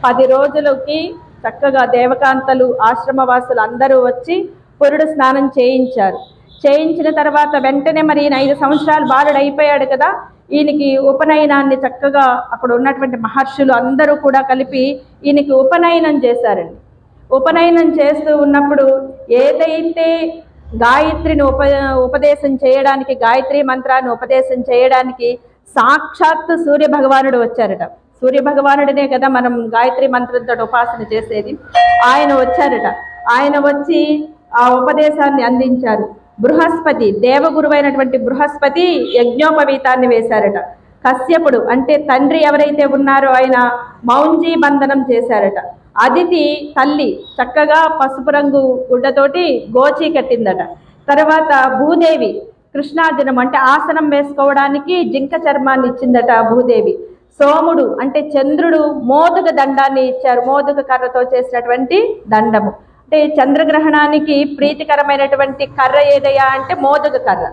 10 రోజులకి చక్కగా దేవకాంతలు, ఆశ్రమవాసులు అందరూ వచ్చి పురుడు స్నానం చేయించారు. చేయించిన తర్వాత వెంటనే మరి ఈయన 5 సంవత్సరాలు బాలుడు అయిపోయాడు కదా, ఈయనకి ఉపనయనాన్ని చక్కగా అక్కడ ఉన్నటువంటి మహర్షులు అందరూ కూడా కలిపి ఈయనకి ఉపనయనం చేశారండి. ఉపనయనం చేస్తూ ఉన్నప్పుడు ఏదైతే గాయత్రిని ఉపదేశం చేయడానికి, గాయత్రి మంత్రాన్ని ఉపదేశం చేయడానికి సాక్షాత్తు సూర్య భగవానుడు వచ్చారట. సూర్య భగవానుడినే కదా మనం గాయత్రి మంత్రంతో ఉపాసన చేసేది. ఆయన వచ్చారట. ఆయన వచ్చి ఆ ఉపదేశాన్ని అందించారు. బృహస్పతి, దేవగురువైనటువంటి బృహస్పతి యజ్ఞోపవీతాన్ని వేశారట. కశ్యపుడు అంటే తండ్రి ఎవరైతే ఉన్నారో ఆయన మౌంజీ బంధనం చేశారట. అదితి తల్లి చక్కగా పసుపు రంగు గుడ్డతోటి గోచి కట్టిందట. తర్వాత భూదేవి కృష్ణార్జునం అంటే ఆసనం వేసుకోవడానికి జింక చర్మాన్ని ఇచ్చిందట భూదేవి. సోముడు అంటే చంద్రుడు మోదుగ దండాన్ని ఇచ్చారు, మోదుగ కర్రతో చేసినటువంటి దండము. అంటే చంద్రగ్రహణానికి ప్రీతికరమైనటువంటి కర్ర ఏదయ్యా అంటే మోదుగ కర్ర.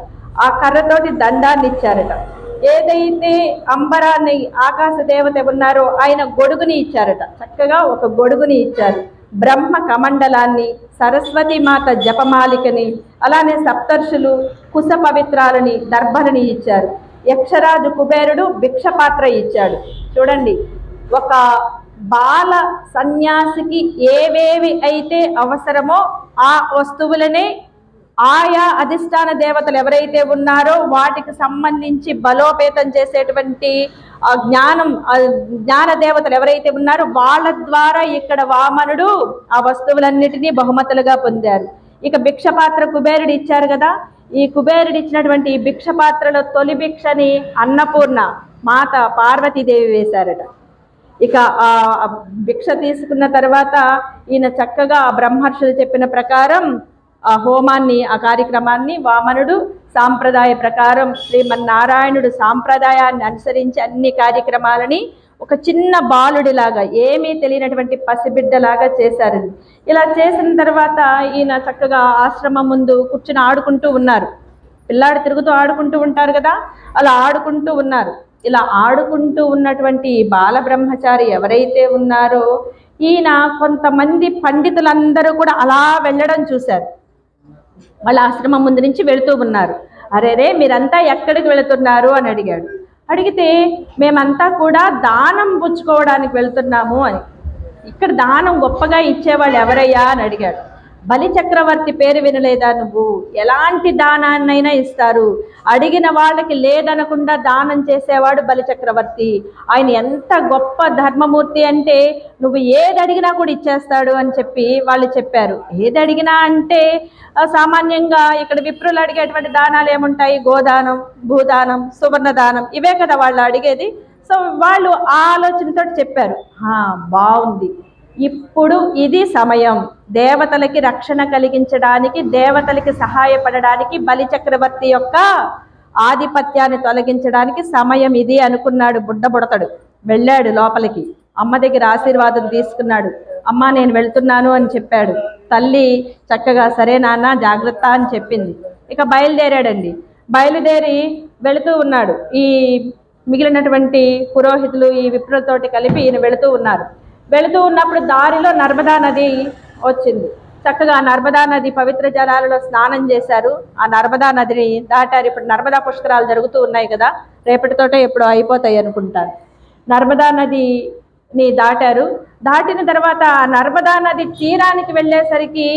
ఆ కర్రతోటి దండాన్ని ఇచ్చారట. ఏదైతే అంబరాన్ని ఆకాశ దేవత ఉన్నారో ఆయన గొడుగుని ఇచ్చారట. చక్కగా ఒక గొడుగుని ఇచ్చారు. బ్రహ్మ కమండలాన్ని, సరస్వతి మాత జపమాలికని, అలానే సప్తర్షులు కుశ పవిత్రాలని, దర్భలని ఇచ్చారు. యక్షరాజు కుబేరుడు భిక్షపాత్ర ఇచ్చాడు. చూడండి, ఒక బాల సన్యాసికి ఏవేవి అయితే అవసరమో ఆ వస్తువులనే ఆయా అధిష్టాన దేవతలు ఎవరైతే ఉన్నారో వాటికి సంబంధించి బలోపేతం చేసేటువంటి జ్ఞాన దేవతలు ఎవరైతే ఉన్నారో వాళ్ళ ద్వారా ఇక్కడ వామనుడు ఆ వస్తువులన్నిటినీ బహుమతులుగా పొందారు. ఇక భిక్షపాత్ర కుబేరుడు ఇచ్చారు కదా, ఈ కుబేరుడు ఇచ్చినటువంటి ఈ భిక్షపాత్రలో తొలి భిక్షని అన్నపూర్ణ మాత పార్వతీదేవి వేశారట. ఇక ఆ భిక్ష తీసుకున్న తర్వాత ఈయన చక్కగా ఆ బ్రహ్మర్షులు చెప్పిన ప్రకారం ఆ హోమాన్ని, ఆ కార్యక్రమాన్ని వామనుడు సాంప్రదాయ ప్రకారం శ్రీమన్నారాయణుడు సాంప్రదాయాన్ని అనుసరించి అన్ని కార్యక్రమాలని ఒక చిన్న బాలుడిలాగా, ఏమీ తెలియనటువంటి పసిబిడ్డలాగా చేశారు. ఇలా చేసిన తర్వాత ఈయన చక్కగా ఆశ్రమం ముందు కూర్చుని ఆడుకుంటూ ఉన్నారు. పిల్లాడు తిరుగుతూ ఆడుకుంటూ ఉంటారు కదా, అలా ఆడుకుంటూ ఉన్నారు. ఇలా ఆడుకుంటూ ఉన్నటువంటి బాల బ్రహ్మచారి ఎవరైతే ఉన్నారో ఈయన కొంతమంది పండితులందరూ కూడా అలా వెళ్ళడం చూశారు. వాళ్ళ ఆశ్రమం ముందు నుంచి వెళుతూ ఉన్నారు. అరేరే మీరంతా ఎక్కడికి వెళుతున్నారు అని అడిగాడు. అడిగితే మేమంతా కూడా దానం పుచ్చుకోవడానికి వెళ్తున్నాము అని. ఇక్కడ దానం గొప్పగా ఇచ్చేవాళ్ళు ఎవరయ్యా అని అడిగాడు. బలి చక్రవర్తి పేరు వినలేదా నువ్వు? ఎలాంటి దానాన్నైనా ఇస్తారు, అడిగిన వాళ్ళకి లేదనకుండా దానం చేసేవాడు బలి చక్రవర్తి. ఆయన ఎంత గొప్ప ధర్మమూర్తి అంటే నువ్వు ఏది అడిగినా కూడా ఇచ్చేస్తాడు అని చెప్పి వాళ్ళు చెప్పారు. ఏది అడిగినా అంటే సామాన్యంగా ఇక్కడ విప్రులు అడిగేటువంటి దానాలు ఏముంటాయి? గోదానం, భూదానం, సువర్ణ దానం, ఇవే కదా వాళ్ళు అడిగేది. సో వాళ్ళు ఆ ఆలోచనతో చెప్పారు, బాగుంది, ఇప్పుడు ఇది సమయం, దేవతలకి రక్షణ కలిగించడానికి, దేవతలకి సహాయపడడానికి, బలి చక్రవర్తి యొక్క ఆధిపత్యాన్ని తొలగించడానికి సమయం ఇది అనుకున్నాడు బుడ్డబుడతడు. వెళ్ళాడు లోపలికి, అమ్మ దగ్గర ఆశీర్వాదం తీసుకున్నాడు. అమ్మ నేను వెళ్తున్నాను అని చెప్పాడు. తల్లి చక్కగా సరే నాన్న జాగ్రత్త అని చెప్పింది. ఇక బయలుదేరాడండి. బయలుదేరి వెళుతూ ఉన్నాడు. ఈ మిగిలినటువంటి పురోహితులు ఈ విప్రులతోటి కలిపి ఈయన వెళుతూ ఉన్నారు. వెళుతూ ఉన్నప్పుడు దారిలో నర్మదా నది వచ్చింది. చక్కగా నర్మదా నది పవిత్ర జలాలలో స్నానం చేశారు. ఆ నర్మదా నదిని దాటారు. ఇప్పుడు నర్మదా పుష్కరాలు జరుగుతూ ఉన్నాయి కదా, రేపటితోటే ఎప్పుడు అయిపోతాయి అనుకుంటారు. నర్మదా నదిని దాటారు. దాటిన తర్వాత నర్మదా నది తీరానికి వెళ్ళేసరికి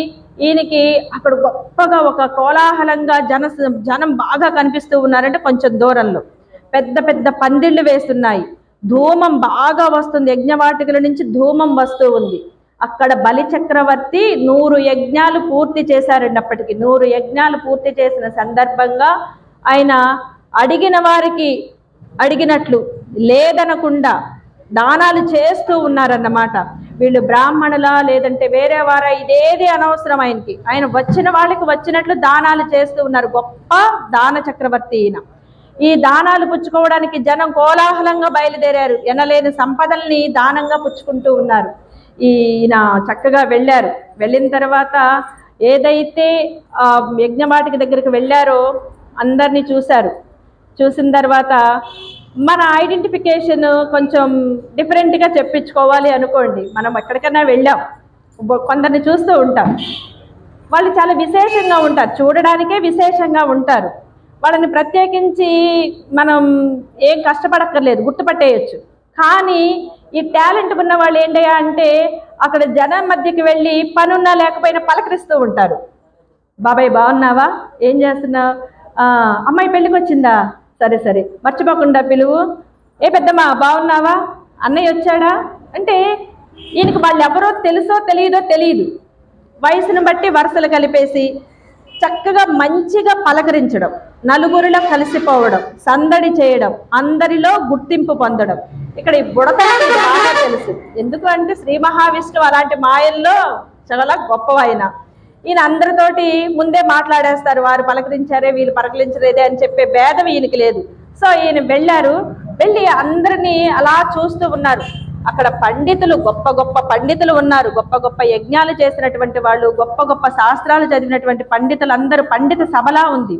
ఈయనకి అక్కడ గొప్పగా ఒక కోలాహలంగా జనం బాగా కనిపిస్తూ ఉన్నారంటే కొంచెం దూరంలో పెద్ద పెద్ద పందిళ్ళు వేస్తున్నాయి. ధూమం బాగా వస్తుంది, యజ్ఞవాటికల నుంచి ధూమం వస్తూ ఉంది. అక్కడ బలి చక్రవర్తి 100 యజ్ఞాలు పూర్తి చేశారండి. అప్పటికి 100 యజ్ఞాలు పూర్తి చేసిన సందర్భంగా ఆయన అడిగిన వారికి అడిగినట్లు లేదనకుండా దానాలు చేస్తూ ఉన్నారన్నమాట. వీళ్ళు బ్రాహ్మణులా లేదంటే వేరే వారా ఇదేది అనవసరం ఆయనకి. ఆయన వచ్చిన వాళ్ళకి వచ్చినట్లు దానాలు చేస్తూ ఉన్నారు. గొప్ప దాన చక్రవర్తి ఈయన. ఈ దానాలు పుచ్చుకోవడానికి జనం కోలాహలంగా బయలుదేరారు. ఎనలేని సంపదల్ని దానంగా పుచ్చుకుంటూ ఉన్నారు. ఈయన చక్కగా వెళ్ళారు. వెళ్ళిన తర్వాత ఏదైతే యజ్ఞవాటిక దగ్గరికి వెళ్ళారో అందరినీ చూశారు. చూసిన తర్వాత మన ఐడెంటిఫికేషన్ కొంచెం డిఫరెంట్గా చెప్పించుకోవాలి అనుకోండి. మనం ఎక్కడికైనా వెళ్ళాం, కొందరిని చూస్తూ ఉంటాం, వాళ్ళు చాలా విశేషంగా ఉంటారు, చూడడానికే విశేషంగా ఉంటారు. వాళ్ళని ప్రత్యేకించి మనం ఏం కష్టపడక్కర్లేదు, గుర్తుపట్టేయచ్చు. కానీ ఈ టాలెంట్ ఉన్న వాళ్ళు ఏంటయ్యా అంటే అక్కడ జనం మధ్యకి వెళ్ళి పనున్నా లేకపోయినా పలకరిస్తూ ఉంటారు. బాబాయ్ బాగున్నావా, ఏం చేస్తున్నావు, అమ్మాయి పెళ్ళికి వచ్చిందా, సరే సరే మర్చిపోకుండా పిలువు, ఏ పెద్దమ్మా బాగున్నావా, అన్నయ్య వచ్చాడా అంటే ఈయనకి వాళ్ళు ఎవరో తెలుసో తెలియదో తెలియదు. వయసును బట్టి వరుసలు కలిపేసి చక్కగా మంచిగా పలకరించడం, నలుగురిలో కలిసిపోవడం, సందడి చేయడం, అందరిలో గుర్తింపు పొందడం. ఇక్కడ ఈ బుడతకి బాగా తెలుసు. ఎందుకు అంటే శ్రీ మహావిష్ణువు అలాంటి మాయల్లో చాలా గొప్పవాయన. ఈయన అందరితోటి ముందే మాట్లాడేస్తారు, వారు పలకరించారే వీళ్ళు పలకరించలేదే అని చెప్పే భేదం ఈయనకి లేదు. సో ఈయన వెళ్ళి అందరినీ అలా చూస్తూ ఉన్నారు. అక్కడ పండితులు, గొప్ప గొప్ప పండితులు ఉన్నారు, గొప్ప గొప్ప యజ్ఞాలు చేసినటువంటి వాళ్ళు, గొప్ప గొప్ప శాస్త్రాలు చదివినటువంటి పండితులు అందరూ పండిత సభలా ఉంది.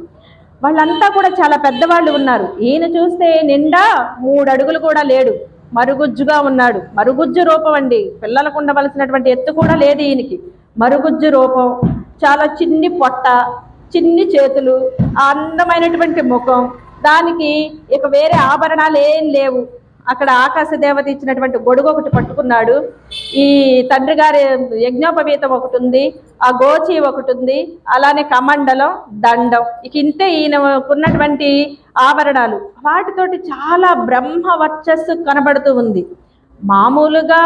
వాళ్ళంతా కూడా చాలా పెద్దవాళ్ళు ఉన్నారు. ఈయన చూస్తే నిండా 3 అడుగులు కూడా లేడు, మరుగుజ్జుగా ఉన్నాడు. మరుగుజ్జు రూపం అండి, పిల్లలకు ఉండవలసినటువంటి ఎత్తు కూడా లేదు ఈయనకి. మరుగుజ్జు రూపం, చాలా చిన్ని పొట్ట, చిన్ని చేతులు, అందమైనటువంటి ముఖం, దానికి ఇక వేరే ఆభరణాలు ఏం లేవు. అక్కడ ఆకాశ దేవత ఇచ్చినటువంటి గొడుగు ఒకటి పట్టుకున్నాడు. ఈ తండ్రి గారి యజ్ఞోపవీతం ఒకటి ఉంది, ఆ గోచి ఒకటి ఉంది, అలానే కమండలం, దండం, ఇక ఇంతే ఈయనకున్నటువంటి ఆభరణాలు. వాటితోటి చాలా బ్రహ్మ వర్చస్సు కనబడుతూ ఉంది. మామూలుగా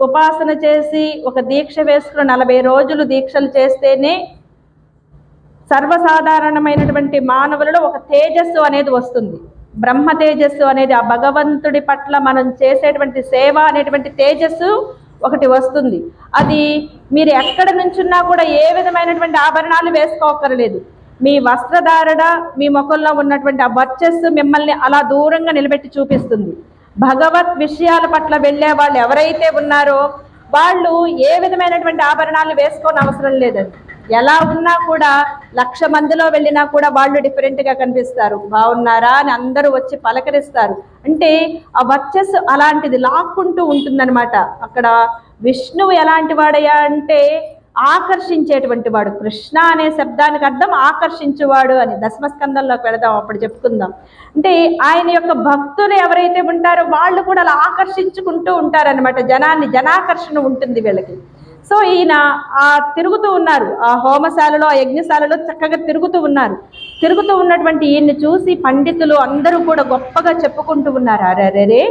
ఉపాసన చేసి ఒక దీక్ష వేసుకుని 40 రోజులు దీక్షలు చేస్తేనే సర్వసాధారణమైనటువంటి మానవులలో ఒక తేజస్సు అనేది వస్తుంది. బ్రహ్మ తేజస్సు అనేది, ఆ భగవంతుడి పట్ల మనం చేసేటువంటి సేవ అనేటువంటి తేజస్సు ఒకటి వస్తుంది. అది మీరు ఎక్కడ నుంచున్నా కూడా ఏ విధమైనటువంటి ఆభరణాలు వేసుకోకర్లేదు. మీ వస్త్రధారణ, మీ ముఖంలో ఉన్నటువంటి ఆ వర్చస్సు మిమ్మల్ని అలా దూరంగా నిలబెట్టి చూపిస్తుంది. భగవత్ విషయాల పట్ల వెళ్ళే వాళ్ళు ఎవరైతే ఉన్నారో వాళ్ళు ఏ విధమైనటువంటి ఆభరణాలు వేసుకోని అవసరం లేదండి. ఎలా ఉన్నా కూడా 1,00,000 మందిలో వెళ్ళినా కూడా వాళ్ళు డిఫరెంట్గా కనిపిస్తారు. బాగున్నారా అని అందరూ వచ్చి పలకరిస్తారు. అంటే ఆ వర్చస్సు అలాంటిది, లాక్కుంటూ ఉంటుందన్నమాట. అక్కడ విష్ణువు ఎలాంటి వాడయ్యా అంటే ఆకర్షించేటువంటి వాడు. కృష్ణ అనే శబ్దానికి అర్థం ఆకర్షించేవాడు అని. దశమస్కందంలోకి వెళదాం, అప్పుడు చెప్పుకుందాం. అంటే ఆయన యొక్క భక్తులు ఎవరైతే ఉంటారో వాళ్ళు కూడా అలా ఆకర్షించుకుంటూ ఉంటారనమాట. జనాకర్షణ ఉంటుంది వీళ్ళకి. సో ఈయన తిరుగుతూ ఉన్నారు, ఆ హోమశాలలో ఆ యజ్ఞశాలలో చక్కగా తిరుగుతూ ఉన్నారు. తిరుగుతూ ఉన్నటువంటి ఈయన్ని చూసి పండితులు అందరూ కూడా గొప్పగా చెప్పుకుంటూ ఉన్నారు, అరెరే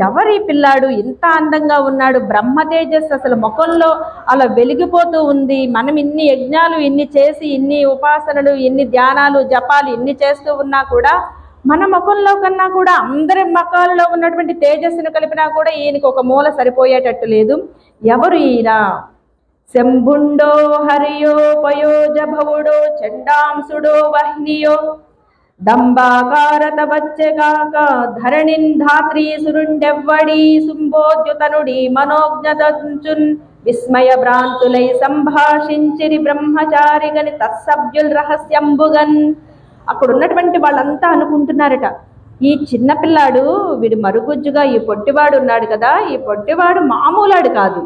ఎవరి పిల్లాడు ఇంత అందంగా ఉన్నాడు, బ్రహ్మ తేజస్సు అసలు ముఖంలో అలా వెలిగిపోతూ ఉంది. మనం ఇన్ని యజ్ఞాలు ఇన్ని చేసి ఇన్ని ఉపాసనలు ఇన్ని ధ్యానాలు జపాలు ఇన్ని చేస్తూ ఉన్నా కూడా మన ముఖంలో కన్నా కూడా అందరి ముఖాలలో ఉన్నటువంటి తేజస్సును కలిపినా కూడా ఈయనకి ఒక మూల సరిపోయేటట్టు లేదు. ఎవరు ఈయన? శంభుండో హరియో పయోజ భవుడో చండాంసుడో వహ్నియో దంబాకారత వచ్చెగాక ధరణిన్ ధాత్రీసురుండెవ్వడి సుంబోద్యుతనుడి మనోజ్ఞతంచున్ విస్మయ భ్రాంతులై సంభాషించిరి బ్రహ్మచారిగని తత్సభ్యుల్ రహస్యంబుగన్. అక్కడ ఉన్నటువంటి వాళ్ళంతా అనుకుంటున్నారట, ఈ చిన్నపిల్లాడు వీడు మరుగుజ్జుగా ఈ పొట్టివాడు ఉన్నాడు కదా, ఈ పొట్టివాడు మామూలాడు కాదు,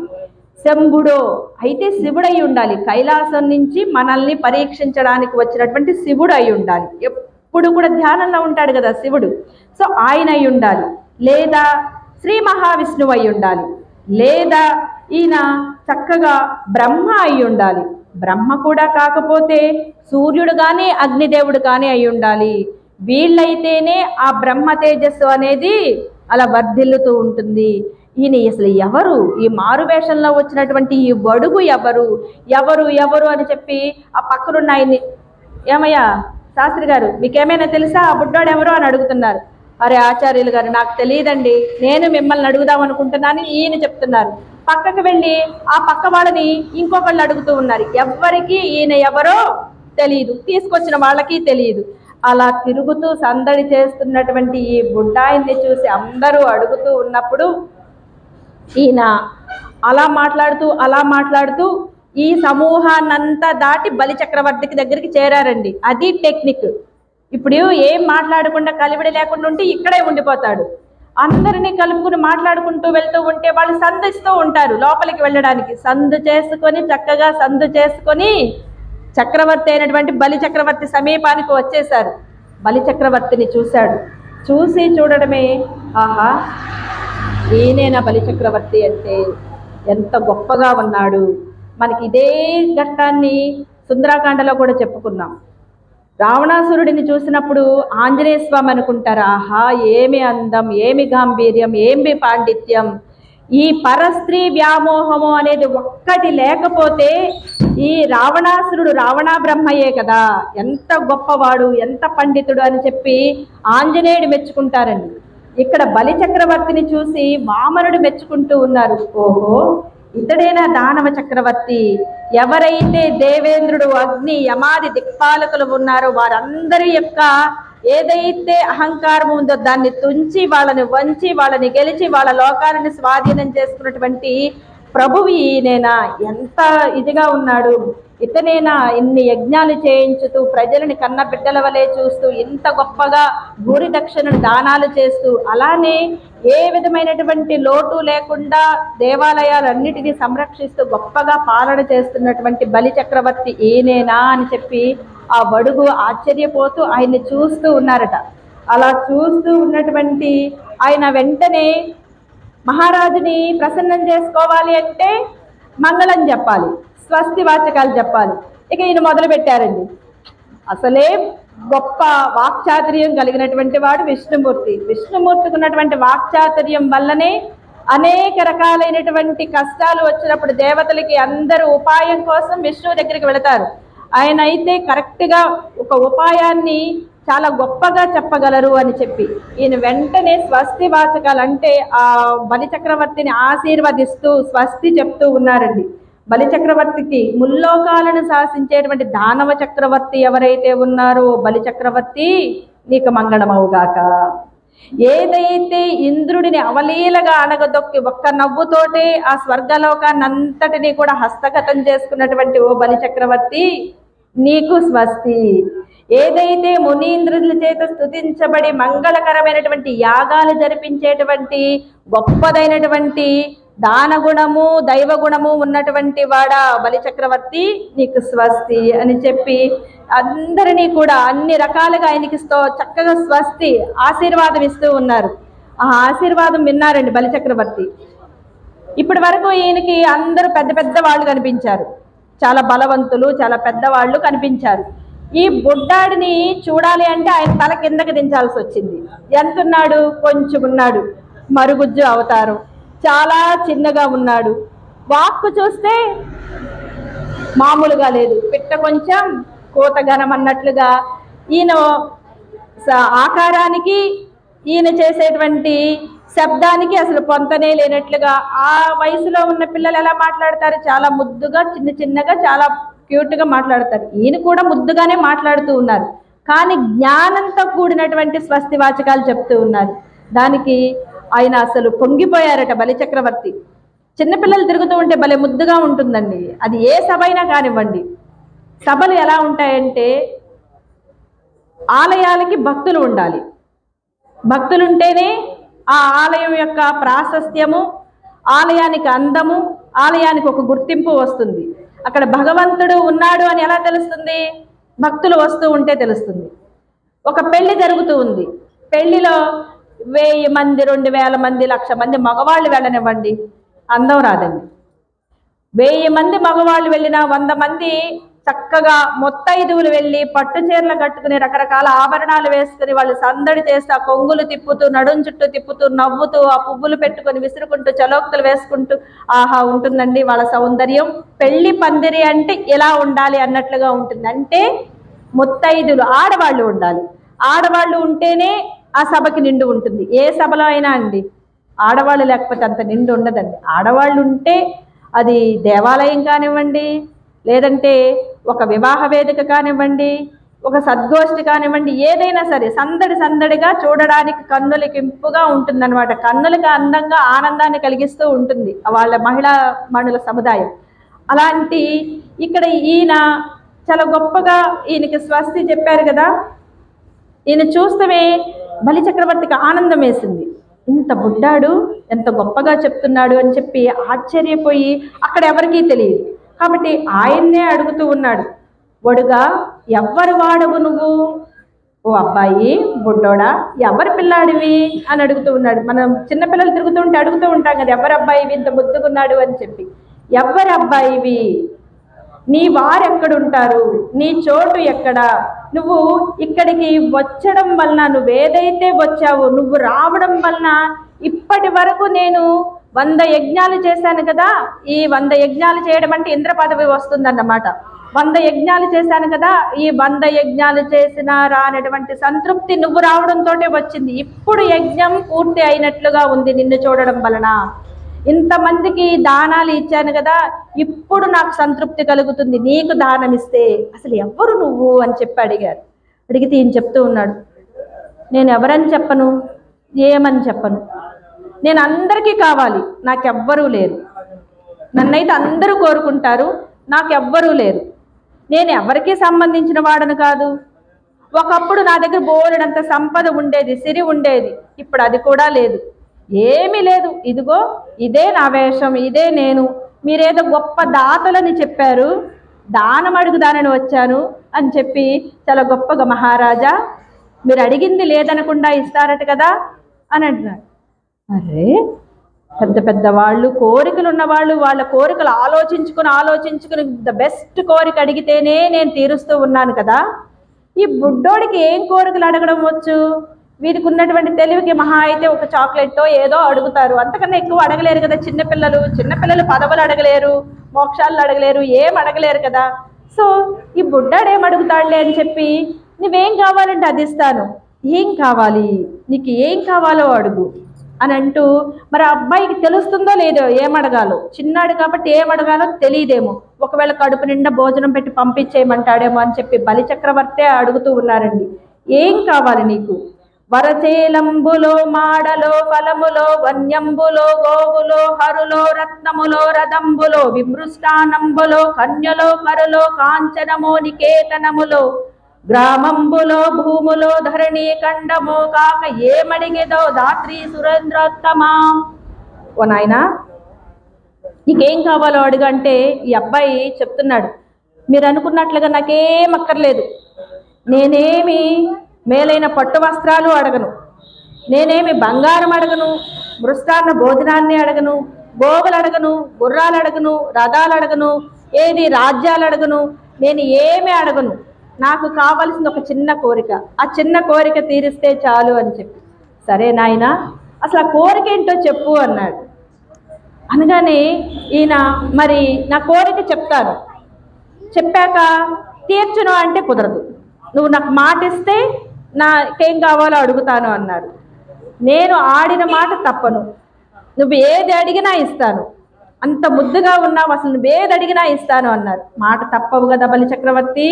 శంభుడో అయితే శివుడు అయి ఉండాలి, కైలాసం నుంచి మనల్ని పరీక్షించడానికి వచ్చినటువంటి శివుడు అయి ఉండాలి, ఎప్పుడు కూడా ధ్యానంలో ఉంటాడు కదా శివుడు, సో ఆయన అయి ఉండాలి, లేదా శ్రీ మహావిష్ణువు అయి ఉండాలి, లేదా ఈయన చక్కగా బ్రహ్మ అయి ఉండాలి. బ్రహ్మ కూడా కాకపోతే సూర్యుడు కానీ అగ్నిదేవుడు కానీ అయి ఉండాలి. వీళ్ళైతేనే ఆ బ్రహ్మ తేజస్సు అనేది అలా వర్ధిల్లుతూ ఉంటుంది. ఈయన అసలు ఎవరు? ఈ మారువేషంలో వచ్చినటువంటి ఈ బడుగు ఎవరు ఎవరు ఎవరు అని చెప్పి ఆ పక్కనున్న ఆయన్ని, ఏమయ్యా శాస్త్రి గారు మీకేమైనా తెలుసా, ఆ బుడ్డోడు ఎవరు అని అడుగుతున్నారు. అరే ఆచార్యులు గారు నాకు తెలియదండి, నేను మిమ్మల్ని అడుగుదాం అనుకుంటున్నాను ఈయన చెప్తున్నారు. పక్కకు వెళ్ళి ఆ పక్క వాళ్ళని ఇంకొకళ్ళు అడుగుతూ ఉన్నారు. ఎవ్వరికి ఈయన ఎవరో తెలియదు, తీసుకొచ్చిన వాళ్ళకి తెలియదు. అలా తిరుగుతూ సందడి చేస్తున్నటువంటి ఈ బుడ్డాయిని చూసి అందరూ అడుగుతూ ఉన్నప్పుడు ఈయన అలా మాట్లాడుతూ ఈ సమూహాన్నంతా దాటి బలిచక్రవర్తికి దగ్గరికి చేరారండి. అది టెక్నిక్. ఇప్పుడు ఏం మాట్లాడకుండా కలివిడి లేకుండా ఉంటే ఇక్కడే ఉండిపోతాడు. అందరినీ కలుపుకుని మాట్లాడుకుంటూ వెళ్తూ ఉంటే వాళ్ళు సంధిస్తూ ఉంటారు లోపలికి వెళ్ళడానికి. చక్కగా సందు చేసుకొని చక్రవర్తి అయినటువంటి బలి చక్రవర్తి సమీపానికి వచ్చేశారు. బలి చక్రవర్తిని చూశాడు. చూడడమే ఆహా ఈయనేనా బలి చక్రవర్తి అంటే, ఎంత గొప్పగా ఉన్నాడు. మనకి ఇదే ఘట్టాన్ని సుందరాకాండలో కూడా చెప్పుకున్నాం. రావణాసురుడిని చూసినప్పుడు ఆంజనేయ స్వామి అనుకుంటారు, ఆహా ఏమి అందం, ఏమి గాంభీర్యం, ఏమి పాండిత్యం. ఈ పరస్త్రీ వ్యామోహము అనేది ఒక్కటి లేకపోతే ఈ రావణాసురుడు రావణ బ్రహ్మయే కదా, ఎంత గొప్పవాడు ఎంత పండితుడు అని చెప్పి ఆంజనేయుడు మెచ్చుకుంటారండి. ఇక్కడ బలి చక్రవర్తిని చూసి వామనుడు మెచ్చుకుంటూ ఉన్నారు. ఓహో ఇతడేనా దానవ చక్రవర్తి? ఎవరైతే దేవేంద్రుడు అగ్ని యమాది దిక్పాలకులు ఉన్నారో వారందరి యొక్క ఏదైతే అహంకారం ఉందో దాన్ని తుంచి వాళ్ళని వంచి వాళ్ళని గెలిచి వాళ్ళ లోకాలను స్వాధీనం చేసుకున్నటువంటి ప్రభువు ఈయనేనా? ఎంత ఇదిగా ఉన్నాడు, ఇతనేనా ఇన్ని యజ్ఞాలు చేయించుతూ ప్రజలని కన్న బిడ్డల వలె చూస్తూ ఇంత గొప్పగా భూరి దక్షిణను దానాలు చేస్తూ అలానే ఏ విధమైనటువంటి లోటు లేకుండా దేవాలయాలన్నిటినీ సంరక్షిస్తూ గొప్పగా పాలన చేస్తున్నటువంటి బలి చక్రవర్తి ఈయనేనా అని చెప్పి ఆ బడుగు ఆశ్చర్యపోతూ ఆయన్ని చూస్తూ ఉన్నారట. అలా చూస్తూ ఉన్నటువంటి ఆయన వెంటనే మహారాజుని ప్రసన్నం చేసుకోవాలి అంటే మంగళం చెప్పాలి, స్వస్తి వాచకాలు చెప్పాలి. ఇక ఈయన మొదలు పెట్టారండి. అసలే గొప్ప వాక్చాతుర్యం కలిగినటువంటి వాడు విష్ణుమూర్తి. విష్ణుమూర్తికి ఉన్నటువంటి వాక్చాతుర్యం వల్లనే అనేక రకాలైనటువంటి కష్టాలు వచ్చినప్పుడు దేవతలకి అందరూ ఉపాయం కోసం విష్ణువు దగ్గరికి వెళతారు. ఆయన అయితే కరెక్ట్గా ఒక ఉపాయాన్ని చాలా గొప్పగా చెప్పగలరు అని చెప్పి ఈయన వెంటనే స్వస్తి వాచకాలు అంటే ఆ బలి చక్రవర్తిని ఆశీర్వదిస్తూ స్వస్తి చెప్తూ ఉన్నారండి. బలి చక్రవర్తికి ముల్లోకాలను శాసించేటువంటి దానవ చక్రవర్తి ఎవరైతే ఉన్నారో బలి చక్రవర్తి నీకు మంగళమవుగాక. ఏదైతే ఇంద్రుడిని అవలీలగా అణగదొక్కి ఒక్క నవ్వుతోటే ఆ స్వర్గలోకాన్ని అంతటినీ కూడా హస్తగతం చేసుకున్నటువంటి ఓ బలి చక్రవర్తి నీకు స్వస్తి. ఏదైతే మునీంద్రుల చేత స్తుతించబడి మంగళకరమైనటువంటి యాగాలు జరిపించేటువంటి గొప్పదైనటువంటి దానగుణము దైవగుణము ఉన్నటువంటి వాడా బలి చక్రవర్తి నీకు స్వస్తి అని చెప్పి అందరినీ కూడా అన్ని రకాలుగా ఆయనకి చక్కగా స్వస్తి ఆశీర్వాదం ఇస్తూ ఉన్నారు. ఆ ఆశీర్వాదం విన్నారండి బలి చక్రవర్తి. ఇప్పటి వరకు ఈయనకి అందరూ పెద్ద పెద్ద వాళ్ళు కనిపించారు, చాలా బలవంతులు, చాలా పెద్దవాళ్ళు కనిపించారు. ఈ బుడ్డాడిని చూడాలి అంటే ఆయన తల కిందకి దించాల్సి వచ్చింది. ఎంతున్నాడు? కొంచెం ఉన్నాడు, మరుగుజ్జు అవతారం, చాలా చిన్నగా ఉన్నాడు. వాక్కు చూస్తే మామూలుగా లేదు, పిట్ట కొంచెం కోతగనం అన్నట్లుగా. ఈయన ఆకారానికి ఈయన చేసేటువంటి శబ్దానికి అసలు పొంతనే లేనట్లుగా. ఆ వయసులో ఉన్న పిల్లలు ఎలా మాట్లాడతారు? చాలా ముద్దుగా, చిన్న చిన్నగా, చాలా క్యూట్గా మాట్లాడతారు. ఈయన కూడా ముద్దుగానే మాట్లాడుతూ ఉన్నారు, కానీ జ్ఞానంతో కూడినటువంటి స్వస్తి వాచకాలు చెప్తూ ఉన్నారు. దానికి ఆయన అసలు పొంగిపోయారట బలిచక్రవర్తి. చిన్నపిల్లలు తిరుగుతూ ఉంటే భలే ముద్దుగా ఉంటుందండి. అది ఏ సభ అయినా కానివ్వండి. సభలు ఎలా ఉంటాయంటే, ఆలయాలకి భక్తులు ఉండాలి, భక్తులుంటేనే ఆ ఆలయం యొక్క ప్రాశస్త్యము, ఆలయానికి అందము, ఆలయానికి ఒక గుర్తింపు వస్తుంది. అక్కడ భగవంతుడు ఉన్నాడు అని ఎలా తెలుస్తుంది? భక్తులు వస్తూ ఉంటే తెలుస్తుంది. ఒక పెళ్లి జరుగుతూ ఉంది, పెళ్లిలో 1000 మంది, 2000 మంది, 1,00,000 మంది మగవాళ్ళు వెళ్ళనివ్వండి, అందం రాదండి. 1000 మంది మగవాళ్ళు వెళ్ళినా 100 మంది చక్కగా మొత్తైదువులు వెళ్ళి పట్టు చీరలు కట్టుకుని రకరకాల ఆభరణాలు వేసుకుని వాళ్ళు సందడి చేస్తూ, ఆ కొంగులు తిప్పుతూ, నడుం చుట్టూ తిప్పుతూ, నవ్వుతూ, ఆ పువ్వులు పెట్టుకుని విసురుకుంటూ, చలోక్తులు వేసుకుంటూ, ఆహా ఉంటుందండి వాళ్ళ సౌందర్యం. పెళ్లి పందిరి అంటే ఎలా ఉండాలి అన్నట్లుగా ఉంటుంది. అంటే మొత్తైదులు ఆడవాళ్ళు ఉండాలి, ఆడవాళ్ళు ఉంటేనే ఆ సభకి నిండు ఉంటుంది. ఏ సభలో అయినా అండి, ఆడవాళ్ళు లేకపోతే అంత నిండు ఉండదండి. ఆడవాళ్ళు ఉంటే అది దేవాలయం కానివ్వండి, లేదంటే ఒక వివాహ వేదిక కానివ్వండి, ఒక సద్గోష్ఠి కానివ్వండి, ఏదైనా సరే సందడి సందడిగా చూడడానికి కన్నులకి ఇంపుగా ఉంటుందన్నమాట. కన్నులకి అందంగా ఆనందాన్ని కలిగిస్తూ ఉంటుంది వాళ్ళ మహిళా మణుల సముదాయం. అలాంటి ఇక్కడ ఈయన చాలా గొప్పగా ఈయనకి స్వస్తి చెప్పారు కదా. ఈయన చూస్తమే బలి చక్రవర్తికి ఆనందం వేసింది. ఇంత బుడ్డాడు ఎంత గొప్పగా చెప్తున్నాడు అని చెప్పి ఆశ్చర్యపోయి, అక్కడ ఎవరికీ తెలియదు కాబట్టి ఆయన్నే అడుగుతూ ఉన్నాడు, వడుగా ఎవ్వరు వాడవు నువ్వు? ఓ అబ్బాయి, బుడ్డోడా, ఎవరి పిల్లాడివి అని అడుగుతూ ఉన్నాడు. మనం చిన్నపిల్లలు తిరుగుతుంటే అడుగుతూ ఉంటాం కదా, ఎవరి అబ్బాయివి ఇంత ముద్దుకున్నాడు అని చెప్పి. ఎవరి అబ్బాయివి? నీ వారెక్కడుంటారు? నీ చోటు ఎక్కడ? నువ్వు ఇక్కడికి వచ్చడం వలన, నువ్వేదైతే వచ్చావో, నువ్వు రావడం వలన ఇప్పటి వరకు నేను 100 యజ్ఞాలు చేశాను కదా. ఈ 100 యజ్ఞాలు చేయడం అంటే ఇంద్ర పదవి వస్తుందన్నమాట. 100 యజ్ఞాలు చేశాను కదా, ఈ 100 యజ్ఞాలు చేసినా రానటువంటి సంతృప్తి నువ్వు రావడంతో వచ్చింది. ఇప్పుడు యజ్ఞం పూర్తి అయినట్లుగా ఉంది నిన్ను చూడడం వలన. ఇంతమందికి దానాలు ఇచ్చాను కదా, ఇప్పుడు నాకు సంతృప్తి కలుగుతుంది నీకు దానం ఇస్తే. అసలు ఎవరు నువ్వు అని చెప్పి అడిగారు. అడిగితే ఈయన చెప్తూ ఉన్నాడు, నేను ఎవరని చెప్పను, ఏమని చెప్పను, నేను అందరికీ కావాలి, నాకెవ్వరూ లేరు. నన్నైతే అందరూ కోరుకుంటారు, నాకెవ్వరూ లేరు. నేను ఎవరికి సంబంధించిన వాడను కాదు. ఒకప్పుడు నా దగ్గర బోలెడంత సంపద ఉండేది, సిరి ఉండేది, ఇప్పుడు అది కూడా లేదు, ఏమీ లేదు. ఇదిగో ఇదే నా వేషం, ఇదే నేను. మీరేదో గొప్ప దాతలని చెప్పారు, దానం అడుగుదానని వచ్చాను అని చెప్పి చాలా గొప్పగా, మహారాజా మీరు అడిగింది లేదనకుండా ఇస్తారట కదా అని అంటున్నాడు. అరే, పెద్ద పెద్ద వాళ్ళు, కోరికలు ఉన్నవాళ్ళు, వాళ్ళ కోరికలు ఆలోచించుకుని ద బెస్ట్ కోరిక అడిగితేనే నేను తీరుస్తూ ఉన్నాను కదా. ఈ బుడ్డోడికి ఏం కోరికలు అడగడం వచ్చు? వీరికి ఉన్నటువంటి తెలివికి మహా అయితే ఒక చాక్లెట్టో ఏదో అడుగుతారు, అంతకన్నా ఎక్కువ అడగలేరు కదా. చిన్నపిల్లలు పదవులు అడగలేరు, మోక్షాలు అడగలేరు, ఏం అడగలేరు కదా. సో ఈ బుడ్డాడు ఏం అడుగుతాడులే అని చెప్పి, నువ్వేం కావాలంటే అది ఇస్తాను, ఏం కావాలి, నీకు ఏం కావాలో అడుగు అని అంటూ, మరి ఆ అబ్బాయికి తెలుస్తుందో లేదో ఏం అడగాలో. చిన్నాడు కాబట్టి ఏం అడగాలో తెలియదేమో, ఒకవేళ కడుపు నిండా భోజనం పెట్టి పంపించేయమంటాడేమో అని చెప్పి బలి చక్రవర్తే అడుగుతూ ఉన్నారండి. ఏం కావాలి నీకు? వరచేలంబులో, మాడలో, ఫలములో, వన్యంబులో, గోవులో, హరులో, రత్నములో, రథంబులో, విమృష్టానంబులో, కన్యలో, కరులో, కాంచనమో, నికేతనములో, గ్రామంబులో, భూములో, ధరణి ఖండమో కాక ఏమడిగేదో దాత్రి సురేంద్రోత్తమా. ఓ నాయనా, నీకేం కావాలో అడుగంటే ఈ అబ్బాయి చెప్తున్నాడు, మీరు అనుకున్నట్లుగా నాకేం అక్కర్లేదు, నేనేమి మేలైన పట్టు వస్త్రాలు అడగను, నేనేమి బంగారం అడగను, మృష్టాన్న భోజనాన్ని అడగను, గోవులు అడగను, గుర్రాలు అడగను, రథాలు అడగను, ఏది రాజ్యాలు అడగను, నేను ఏమీ అడగను. నాకు కావాల్సిన ఒక చిన్న కోరిక, ఆ చిన్న కోరిక తీరిస్తే చాలు అని చెప్పి, సరే నాయనా అసలు ఆ కోరిక ఏంటో చెప్పు అన్నాడు. అనగానే ఈయన మరి నా కోరిక చెప్తాను, చెప్పాక తీర్చును అంటే కుదరదు, నువ్వు నాకు మాట ఇస్తే నాకేం కావాలో అడుగుతాను అన్నాడు. నేను ఆడిన మాట తప్పను, నువ్వు ఏది అడిగినా ఇస్తాను, అంత ముద్దుగా ఉన్నావు, అసలు నువ్వు ఏది అడిగినా ఇస్తాను అన్నారు. మాట తప్పవు కదా బలి చక్రవర్తి?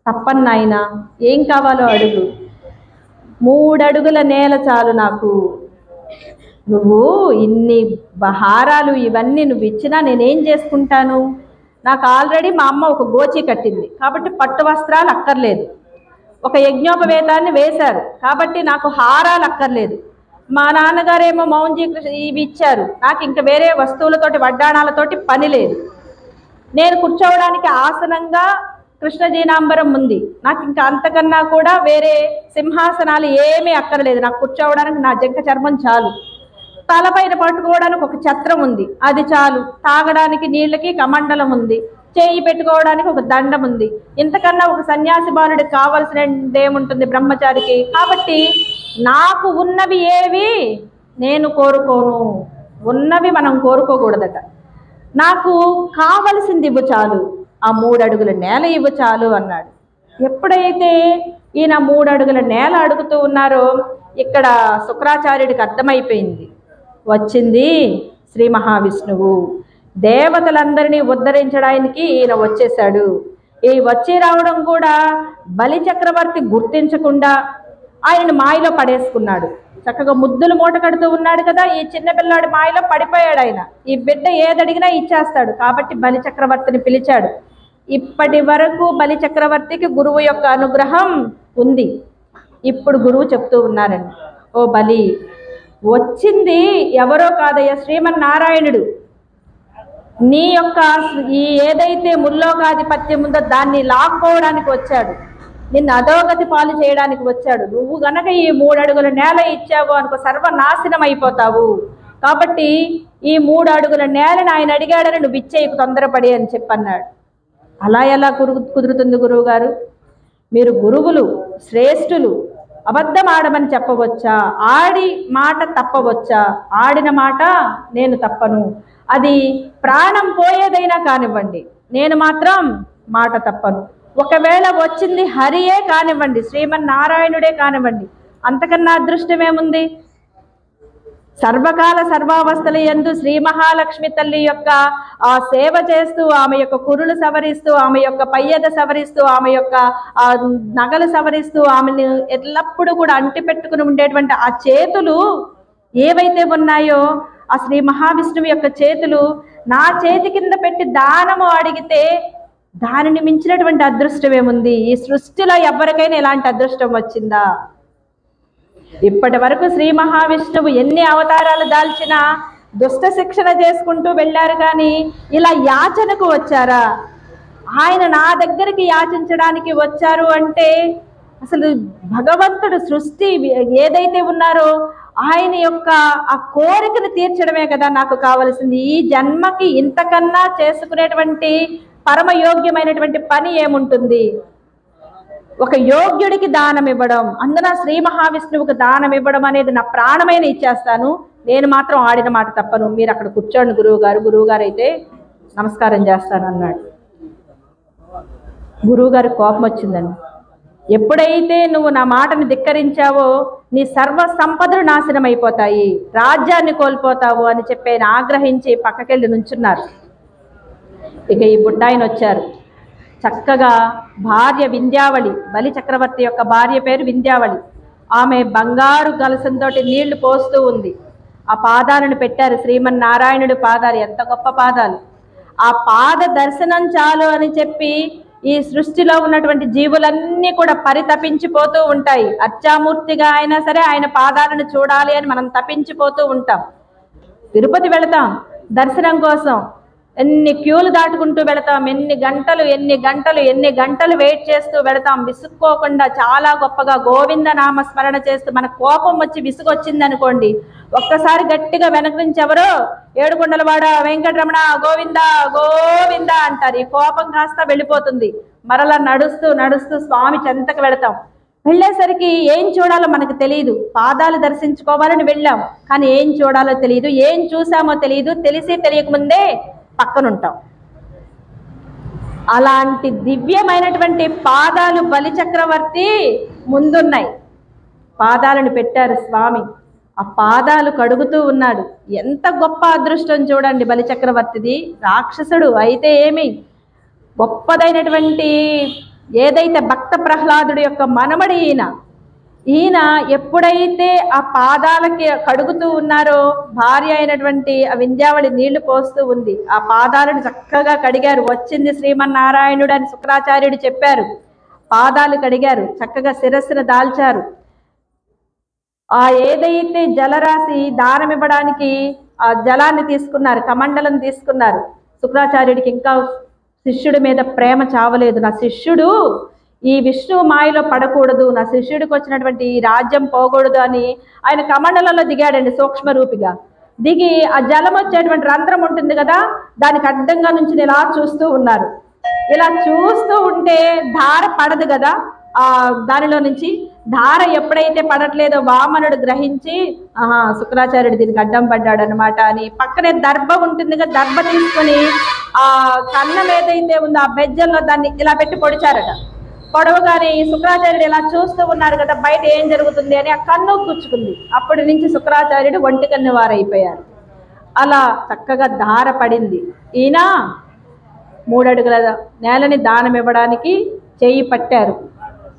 తప్పను నాయన, ఏం కావాలో అడుగు. 3 అడుగుల నేల చాలు నాకు, నువ్వు ఇన్ని బహారాలు ఇవన్నీ నువ్వు ఇచ్చినా నేనేం చేసుకుంటాను? నాకు ఆల్రెడీ మా అమ్మ ఒక గోచి కట్టింది కాబట్టి పట్టు వస్త్రాలు అక్కర్లేదు, ఒక యజ్ఞోపవేతాన్ని వేశారు కాబట్టి నాకు హారాలు అక్కర్లేదు, మా నాన్నగారేమో మౌంజీ ఇవి ఇచ్చారు, నాకు ఇంకా వేరే వస్తువులతోటి వడ్డాణాలతోటి పని లేదు, నేను కూర్చోవడానికి ఆసనంగా కృష్ణజీనాంబరం ఉంది, నాకు ఇంకా అంతకన్నా కూడా వేరే సింహాసనాలు ఏమీ అక్కర్లేదు, నాకు కూర్చోవడానికి నా జంక చర్మం చాలు, తలపైన పట్టుకోవడానికి ఒక ఛత్రం ఉంది అది చాలు, తాగడానికి నీళ్ళకి కమండలం ఉంది, చేయి పెట్టుకోవడానికి ఒక దండం ఉంది, ఇంతకన్నా ఒక సన్యాసి బాలుడికి కావాల్సిన ఏముంటుంది బ్రహ్మచారికి? కాబట్టి నాకు ఉన్నవి ఏవి నేను కోరుకోను, ఉన్నవి మనం కోరుకోకూడదట, నాకు కావలసింది ఇవ్వు చాలు, ఆ 3 అడుగుల నేల ఇవ్వు చాలు అన్నాడు. ఎప్పుడైతే ఈయన 3 అడుగుల నేల అడుగుతూ ఉన్నారో ఇక్కడ శుక్రాచార్యుడికి అర్థమైపోయింది, వచ్చింది శ్రీ మహావిష్ణువు, దేవతలందరినీ ఉద్ధరించడానికి ఈయన వచ్చేశాడు. ఈ వచ్చి రావడం కూడా బలి చక్రవర్తి గుర్తించకుండా ఆయనను మాయలో పడేసుకున్నాడు. చక్కగా ముద్దులు మూట కడుతూ ఉన్నాడు కదా, ఈ చిన్న పిల్లాడి మాయలో పడిపోయాడు ఆయన. ఈ బిడ్డ ఏదడిగినా ఇచ్చేస్తాడు కాబట్టి బలి చక్రవర్తిని పిలిచాడు. ఇప్పటి వరకు బలి చక్రవర్తికి గురువు యొక్క అనుగ్రహం ఉంది. ఇప్పుడు గురువు చెప్తూ ఉన్నారండి, ఓ బలి, వచ్చింది ఎవరో కాదయ్యా, శ్రీమన్నారాయణుడు. నీ యొక్క ఈ ఏదైతే ముల్లోకాధిపత్యం ఉందో దాన్ని లాక్కోవడానికి వచ్చాడు, నిన్ను అధోగతి పాలు చేయడానికి వచ్చాడు. నువ్వు గనక ఈ 3 అడుగుల నేల ఇచ్చావు అనుకో సర్వనాశనం అయిపోతావు, కాబట్టి ఈ 3 అడుగుల నేలని ఆయన అడిగాడని నువ్వు ఇచ్చేయకు తొందరపడి అని చెప్పన్నాడు. అలా ఎలా కుదురుతుంది గురువు గారు? మీరు గురువులు, శ్రేష్ఠులు, అబద్ధం ఆడమని చెప్పవచ్చా? ఆడి మాట తప్పవచ్చా? ఆడిన మాట నేను తప్పను, అది ప్రాణం పోయేదైనా కానివ్వండి, నేను మాత్రం మాట తప్పను. ఒకవేళ వచ్చింది హరియే కానివ్వండి, శ్రీమన్నారాయణుడే కానివ్వండి, అంతకన్నా అదృష్టమేముంది? సర్వకాల సర్వావస్థల యందు శ్రీ మహాలక్ష్మి తల్లి యొక్క ఆ సేవ చేస్తూ, ఆమె యొక్క కురులు సవరిస్తూ, ఆమె యొక్క పయ్యద సవరిస్తూ, ఆమె యొక్క నగలు సవరిస్తూ, ఆమెను ఎల్లప్పుడూ కూడా అంటి పెట్టుకుని ఉండేటువంటి ఆ చేతులు ఏవైతే ఉన్నాయో, ఆ శ్రీ మహావిష్ణువు యొక్క చేతులు నా చేతి కింద పెట్టి దానము అడిగితే దానిని మించినటువంటి అదృష్టం ఏముంది? ఈ సృష్టిలో ఎవరికైనా ఇలాంటి అదృష్టం వచ్చిందా? ఇప్పటి వరకు శ్రీ మహావిష్ణువు ఎన్ని అవతారాలు దాల్చినా దుష్ట శిక్షణ చేసుకుంటూ వెళ్ళారు, కానీ ఇలా యాచనకు వచ్చారా? ఆయన నా దగ్గరికి యాచించడానికి వచ్చారు అంటే అసలు భగవంతుడు సృష్టి ఏదైతే ఉన్నారో ఆయన యొక్క ఆ కోరికను తీర్చడమే కదా నాకు కావలసింది. ఈ జన్మకి ఇంతకన్నా చేసుకునేటువంటి పరమయోగ్యమైనటువంటి పని ఏముంటుంది? ఒక యోగ్యుడికి దానం ఇవ్వడం, అందున శ్రీ మహావిష్ణువుకి దానం ఇవ్వడం అనేది నా ప్రాణమైన ఇచ్చేస్తాను, నేను మాత్రం ఆడిన మాట తప్పను, మీరు అక్కడ కూర్చోండి గురువుగారు అయితే నమస్కారం చేస్తాను అన్నాడు. గురువుగారికి కోపం వచ్చిందండి. ఎప్పుడైతే నువ్వు నా మాటను ధిక్కరించావో నీ సర్వ సంపదలు నాశనం అయిపోతాయి, రాజ్యాన్ని కోల్పోతావు అని చెప్పి ఆయన ఆగ్రహించి పక్కకెళ్ళి నుంచున్నారు. ఇక ఈ బుడ్డాయన వచ్చారు. చక్కగా భార్య వింధ్యావళి, బలి చక్రవర్తి యొక్క భార్య పేరు వింధ్యావళి. ఆమె బంగారు కలసంతో నీళ్లు పోస్తూ ఉంది. ఆ పాదాలను పెట్టారు, శ్రీమన్నారాయణుడి పాదాలు, ఎంత గొప్ప పాదాలు. ఆ పాద దర్శనం చాలు అని చెప్పి ఈ సృష్టిలో ఉన్నటువంటి జీవులన్నీ కూడా పరితపించిపోతూ ఉంటాయి. అర్చామూర్తిగా అయినా సరే ఆయన పాదాలను చూడాలి అని మనం తపించిపోతూ ఉంటాం. తిరుపతి వెళతాం దర్శనం కోసం, ఎన్ని క్యూలు దాటుకుంటూ వెళతాం, ఎన్ని గంటలు వెయిట్ చేస్తూ వెళతాం, విసుక్కోకుండా చాలా గొప్పగా గోవింద నామ స్మరణ చేస్తూ. మన కోపం వచ్చి విసుగొచ్చింది అనుకోండి, ఒక్కసారి గట్టిగా వెనక నుంచి ఎవరో ఏడుకొండలవాడ వెంకటరమణ గోవింద గోవింద అంటారు. ఈ కోపం కాస్త వెళ్ళిపోతుంది. మరలా నడుస్తూ స్వామి చెంతకు వెళతాం. వెళ్ళేసరికి ఏం చూడాలో మనకు తెలియదు. పాదాలు దర్శించుకోవాలని వెళ్ళాం, కానీ ఏం చూడాలో తెలియదు, ఏం చూసామో తెలియదు. తెలిసి తెలియకముందే పక్కనుంటాం. అలాంటి దివ్యమైనటువంటి పాదాలు బలిచక్రవర్తి ముందున్నాయి. పాదాలను పెట్టారు స్వామి. ఆ పాదాలు కడుగుతూ ఉన్నాడు. ఎంత గొప్ప అదృష్టం చూడండి బలిచక్రవర్తిది. రాక్షసుడు అయితే ఏమి, గొప్పదైనటువంటి ఏదైతే భక్త ప్రహ్లాదుడి యొక్క మనమడి ఈయన ఎప్పుడైతే ఆ పాదాలకి కడుగుతూ ఉన్నారో, భార్య అయినటువంటి ఆ వింధ్యావళి నీళ్లు పోస్తూ ఉంది. ఆ పాదాలను చక్కగా కడిగారు. వచ్చింది శ్రీమన్నారాయణుడు అని శుక్రాచార్యుడు చెప్పారు. పాదాలు కడిగారు, చక్కగా శిరస్సును దాల్చారు. ఆ ఏదైతే జలరాశి దానం ఇవ్వడానికి ఆ జలాన్ని తీసుకున్నారు, కమండలం తీసుకున్నారు. శుక్రాచార్యుడికి ఇంకా శిష్యుడి మీద ప్రేమ చావలేదు. నా శిష్యుడు ఈ విష్ణు మాయలో పడకూడదు, నా శిష్యుడికి వచ్చినటువంటి ఈ రాజ్యం పోకూడదు అని ఆయన కమండలంలో దిగాడండి. సూక్ష్మ రూపిగా దిగి ఆ జలం వచ్చేటువంటి రంధ్రం ఉంటుంది కదా, దానికి అడ్డంగా నుంచి ఇలా చూస్తూ ఉన్నారు. ఇలా చూస్తూ ఉంటే ధార పడదు కదా, ఆ దానిలో నుంచి ధార ఎప్పుడైతే పడట్లేదో వామనుడు గ్రహించి, శుక్రాచార్యుడు దీనికి అడ్డం పడ్డాడు అనమాట అని పక్కనే దర్భ ఉంటుంది కదా, దర్భ తీసుకొని ఆ కన్నం ఏదైతే ఉందో ఆ బెజ్జంలో దాన్ని ఇలా పెట్టి పొడిచారట. పొడవగానే ఈ శుక్రాచార్యుడు ఇలా చూస్తూ ఉన్నారు కదా, బయట ఏం జరుగుతుంది అని ఆ కన్ను గుచ్చుకుంది. అప్పటి నుంచి శుక్రాచార్యుడు ఒంటి కన్ను వారైపోయారు. అలా చక్కగా ధార పడింది. ఈయన 3 అడుగుల నేలని దానం ఇవ్వడానికి చేయి పట్టారు.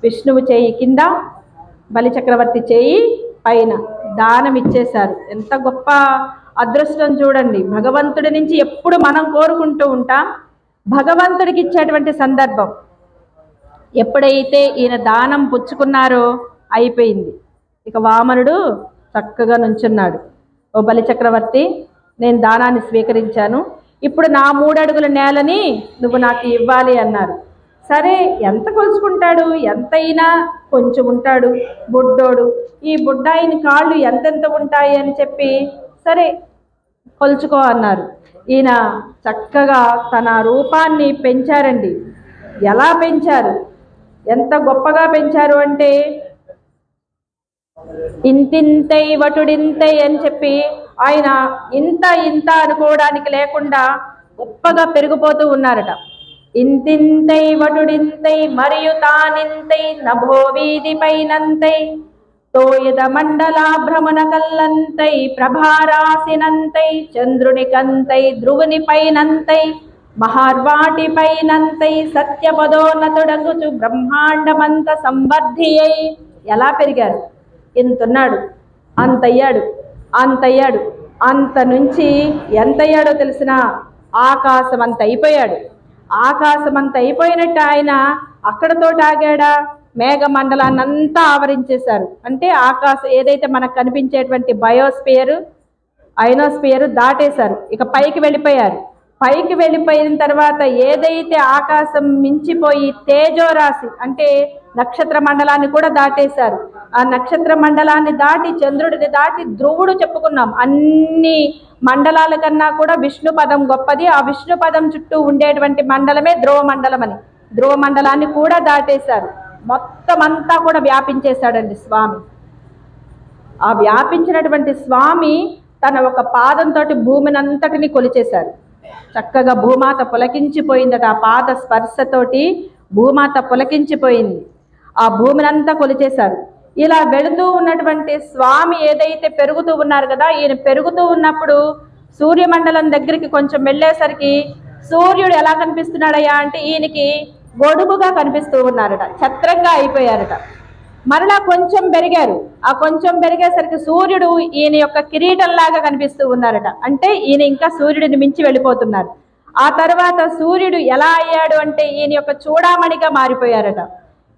విష్ణువు చేయి కింద, బలిచక్రవర్తి చేయి పైన దానం ఇచ్చేశారు. ఎంత గొప్ప అదృష్టం చూడండి. భగవంతుడి నుంచి ఎప్పుడు మనం కోరుకుంటూ ఉంటాం, భగవంతుడికి ఇచ్చేటువంటి సందర్భం. ఎప్పుడైతే ఈయన దానం పుచ్చుకున్నారో అయిపోయింది. ఇక వామనుడు చక్కగా నుంచున్నాడు. ఓ బలిచక్రవర్తి, నేను దానాన్ని స్వీకరించాను, ఇప్పుడు నా 3 అడుగుల నేలని నువ్వు నాకు ఇవ్వాలి అన్నారు. సరే, ఎంత కొలుచుకుంటాడు, ఎంతైనా కొంచెం ఉంటాడు బుడ్డోడు. ఈ బుడ్డాయిని కాళ్ళు ఎంతెంత ఉంటాయి అని చెప్పి సరే కొలుచుకో అన్నారు. ఈయన చక్కగా తన రూపాన్ని పెంచారండి. ఎలా పెంచారు, ఎంత గొప్పగా పెంచారు అంటే, ఇంతింతై వటుడింతై అని చెప్పి ఆయన ఇంత అనుకోవడానికి లేకుండా గొప్పగా పెరిగిపోతూ ఉన్నారట. ఇంతింతై వటుడింతై మరియు తానింతై నభో వీధి పైనంతై తోయద మండలాభ్రమణ కల్లంతై ప్రభారాసినంతై చంద్రునికంతై ధ్రువుని పైనంతై మహార్వాటి పైనంతై సత్యపదోన్నతుడగుచు బ్రహ్మాండమంత సంవర్ధియై. ఎలా పెరిగారు, ఎంతున్నాడు, అంతయ్యాడు, అంత నుంచి ఎంతయ్యాడో తెలిసిన, ఆకాశం అంత అయిపోయాడు. ఆకాశం అంత అయిపోయినట్టు ఆయన అక్కడతో ఆగాడా, మేఘమండలాన్ని అంతా ఆవరించేశారు. అంటే ఆకాశం ఏదైతే మనకు కనిపించేటువంటి బయోస్పియర్, ఐనోస్పియర్ దాటేశారు. ఇక పైకి వెళ్ళిపోయారు. పైకి వెళ్ళిపోయిన తర్వాత ఏదైతే ఆకాశం మించిపోయి తేజోరాశి అంటే నక్షత్ర మండలాన్ని కూడా దాటేశారు. ఆ నక్షత్ర మండలాన్ని దాటి చంద్రుడిని దాటి ధ్రువుడు చెప్పుకున్నాం. అన్ని మండలాల కన్నా కూడా విష్ణు పదం గొప్పది. ఆ విష్ణు పదం చుట్టూ ఉండేటువంటి మండలమే ధ్రువ మండలం అని. ధ్రువ మండలాన్ని కూడా దాటేశారు. మొత్తం అంతా కూడా వ్యాపించేశాడండి స్వామి. ఆ వ్యాపించినటువంటి స్వామి తన ఒక పాదంతో భూమిని అంతటిని కొలిచేశారు. చక్కగా భూమాత పులకించిపోయిందట. ఆ పాద స్పర్శతోటి భూమాత పులకించిపోయింది. ఆ భూమిని అంతా కొలిచేశారు. ఇలా వెళుతూ ఉన్నటువంటి స్వామి ఏదైతే పెరుగుతూ ఉన్నారు కదా, ఈయన పెరుగుతూ ఉన్నప్పుడు సూర్యమండలం దగ్గరికి కొంచెం వెళ్ళేసరికి సూర్యుడు ఎలా కనిపిస్తున్నాడయ్యా అంటే ఈయనకి గొడుగుగా కనిపిస్తూ ఉన్నారట, ఛత్రంగా అయిపోయారట. మరలా కొంచెం పెరిగారు. ఆ కొంచెం పెరిగేసరికి సూర్యుడు ఈయన యొక్క కిరీటంలాగా కనిపిస్తూ ఉన్నారట. అంటే ఈయన ఇంకా సూర్యుడిని మించి వెళ్ళిపోతున్నారు. ఆ తర్వాత సూర్యుడు ఎలా అయ్యాడు అంటే ఈయన యొక్క చూడామణిగా మారిపోయారట.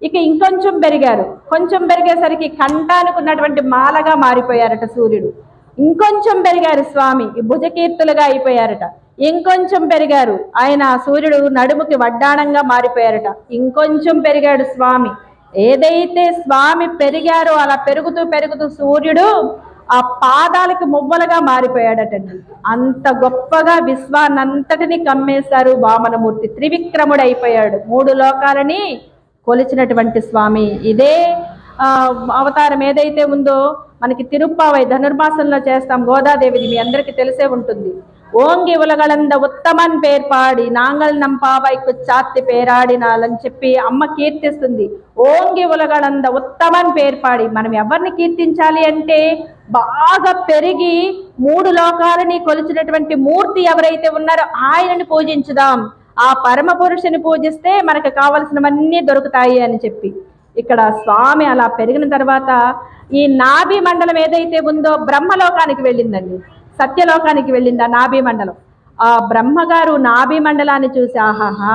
ఇక ఇంకొంచెం పెరిగారు. కొంచెం పెరిగేసరికి కంఠానికి ఉన్నటువంటి మాలగా మారిపోయారట సూర్యుడు. ఇంకొంచెం పెరిగారు స్వామి, ఈ భుజకీర్తులుగా అయిపోయారట. ఇంకొంచెం పెరిగారు. ఆయన సూర్యుడు నడుముకి వడ్డాణంగా మారిపోయారట. ఇంకొంచెం పెరిగాడు స్వామి. ఏదైతే స్వామి పెరిగారో అలా పెరుగుతూ పెరుగుతూ సూర్యుడు ఆ పాదాలకి మువ్వలుగా మారిపోయాడటండి. అంత గొప్పగా విశ్వాన్నంతటిని కమ్మేశారు వామనమూర్తి. త్రివిక్రముడు అయిపోయాడు. 3 లోకాలని కొలిచినటువంటి స్వామి. ఇదే అవతారం ఏదైతే ఉందో మనకి తిరుప్పావై ధనుర్మాసంలో చేస్తాం. గోదాదేవిది మీ అందరికీ తెలిసే ఉంటుంది. ఓంగి ఉలగలంద ఉత్తమన్ పేర్పాడి నాంగల్ నంపావైకు చాత్తి పేరాడినాలని చెప్పి అమ్మ కీర్తిస్తుంది. ఓంగి ఉలగలంద ఉత్తమన్ పేర్పాడి. మనం ఎవరిని కీర్తించాలి అంటే బాగా పెరిగి 3 లోకాలని కొలిచినటువంటి మూర్తి ఎవరైతే ఉన్నారో ఆయనని పూజించుదాం. ఆ పరమ పురుషుని పూజిస్తే మనకు కావలసినవన్నీ దొరుకుతాయి అని చెప్పి ఇక్కడ స్వామి అలా పెరిగిన తర్వాత ఈ నాభి మండలం ఏదైతే ఉందో బ్రహ్మలోకానికి వెళ్ళిందండి. సత్యలోకానికి వెళ్ళింది ఆ నాభి మండలం. ఆ బ్రహ్మగారు నాభి మండలాన్ని చూసి ఆహాహా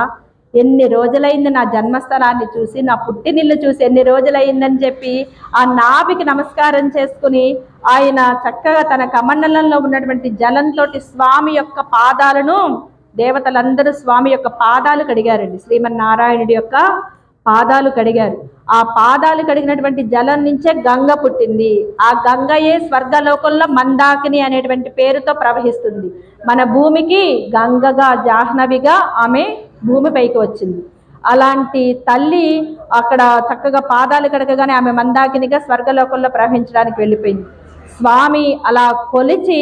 ఎన్ని రోజులైంది నా జన్మస్థలాన్ని చూసి, నా పుట్టినిల్లు చూసి ఎన్ని రోజులైందని చెప్పి ఆ నాభికి నమస్కారం చేసుకుని ఆయన చక్కగా తన కమండలంలో ఉన్నటువంటి జలంతో స్వామి యొక్క పాదాలను దేవతలందరూ స్వామి యొక్క పాదాలు కడిగారండి. శ్రీమన్నారాయణుడి యొక్క పాదాలు కడిగారు. ఆ పాదాలు కడిగినటువంటి జలం నుంచే గంగ పుట్టింది. ఆ గంగయే స్వర్గలోకంలో మందాకిని అనేటువంటి పేరుతో ప్రవహిస్తుంది. మన భూమికి గంగగా జాహ్నవిగా ఆమె భూమిపైకి వచ్చింది. అలాంటి తల్లి అక్కడ చక్కగా పాదాలు కడగగానే ఆమె మందాకినిగా స్వర్గలోకంలో ప్రవహించడానికి వెళ్ళిపోయింది. స్వామి అలా కొలిచి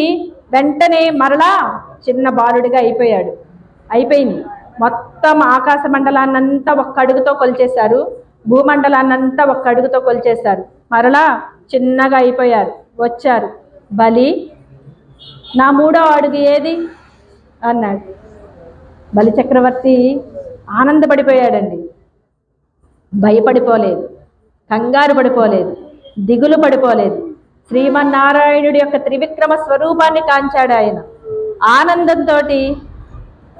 వెంటనే మరలా చిన్న బాలుడిగా అయిపోయింది. మొత్తం ఆకాశ మండలాన్నంతా ఒక్క అడుగుతో కొలిచేశారు. భూమండలాన్నంతా ఒక్క అడుగుతో కొలిచేశారు. మరలా చిన్నగా అయిపోయారు. వచ్చారు. బలి నా 3వ అడుగు ఏది అన్నాడు. బలి చక్రవర్తి ఆనందపడిపోయాడండి. భయపడిపోలేదు, కంగారు పడిపోలేదు, దిగులు పడిపోలేదు. శ్రీమన్నారాయణుడి యొక్క త్రివిక్రమ స్వరూపాన్ని కాంచాడు. ఆయన ఆనందంతో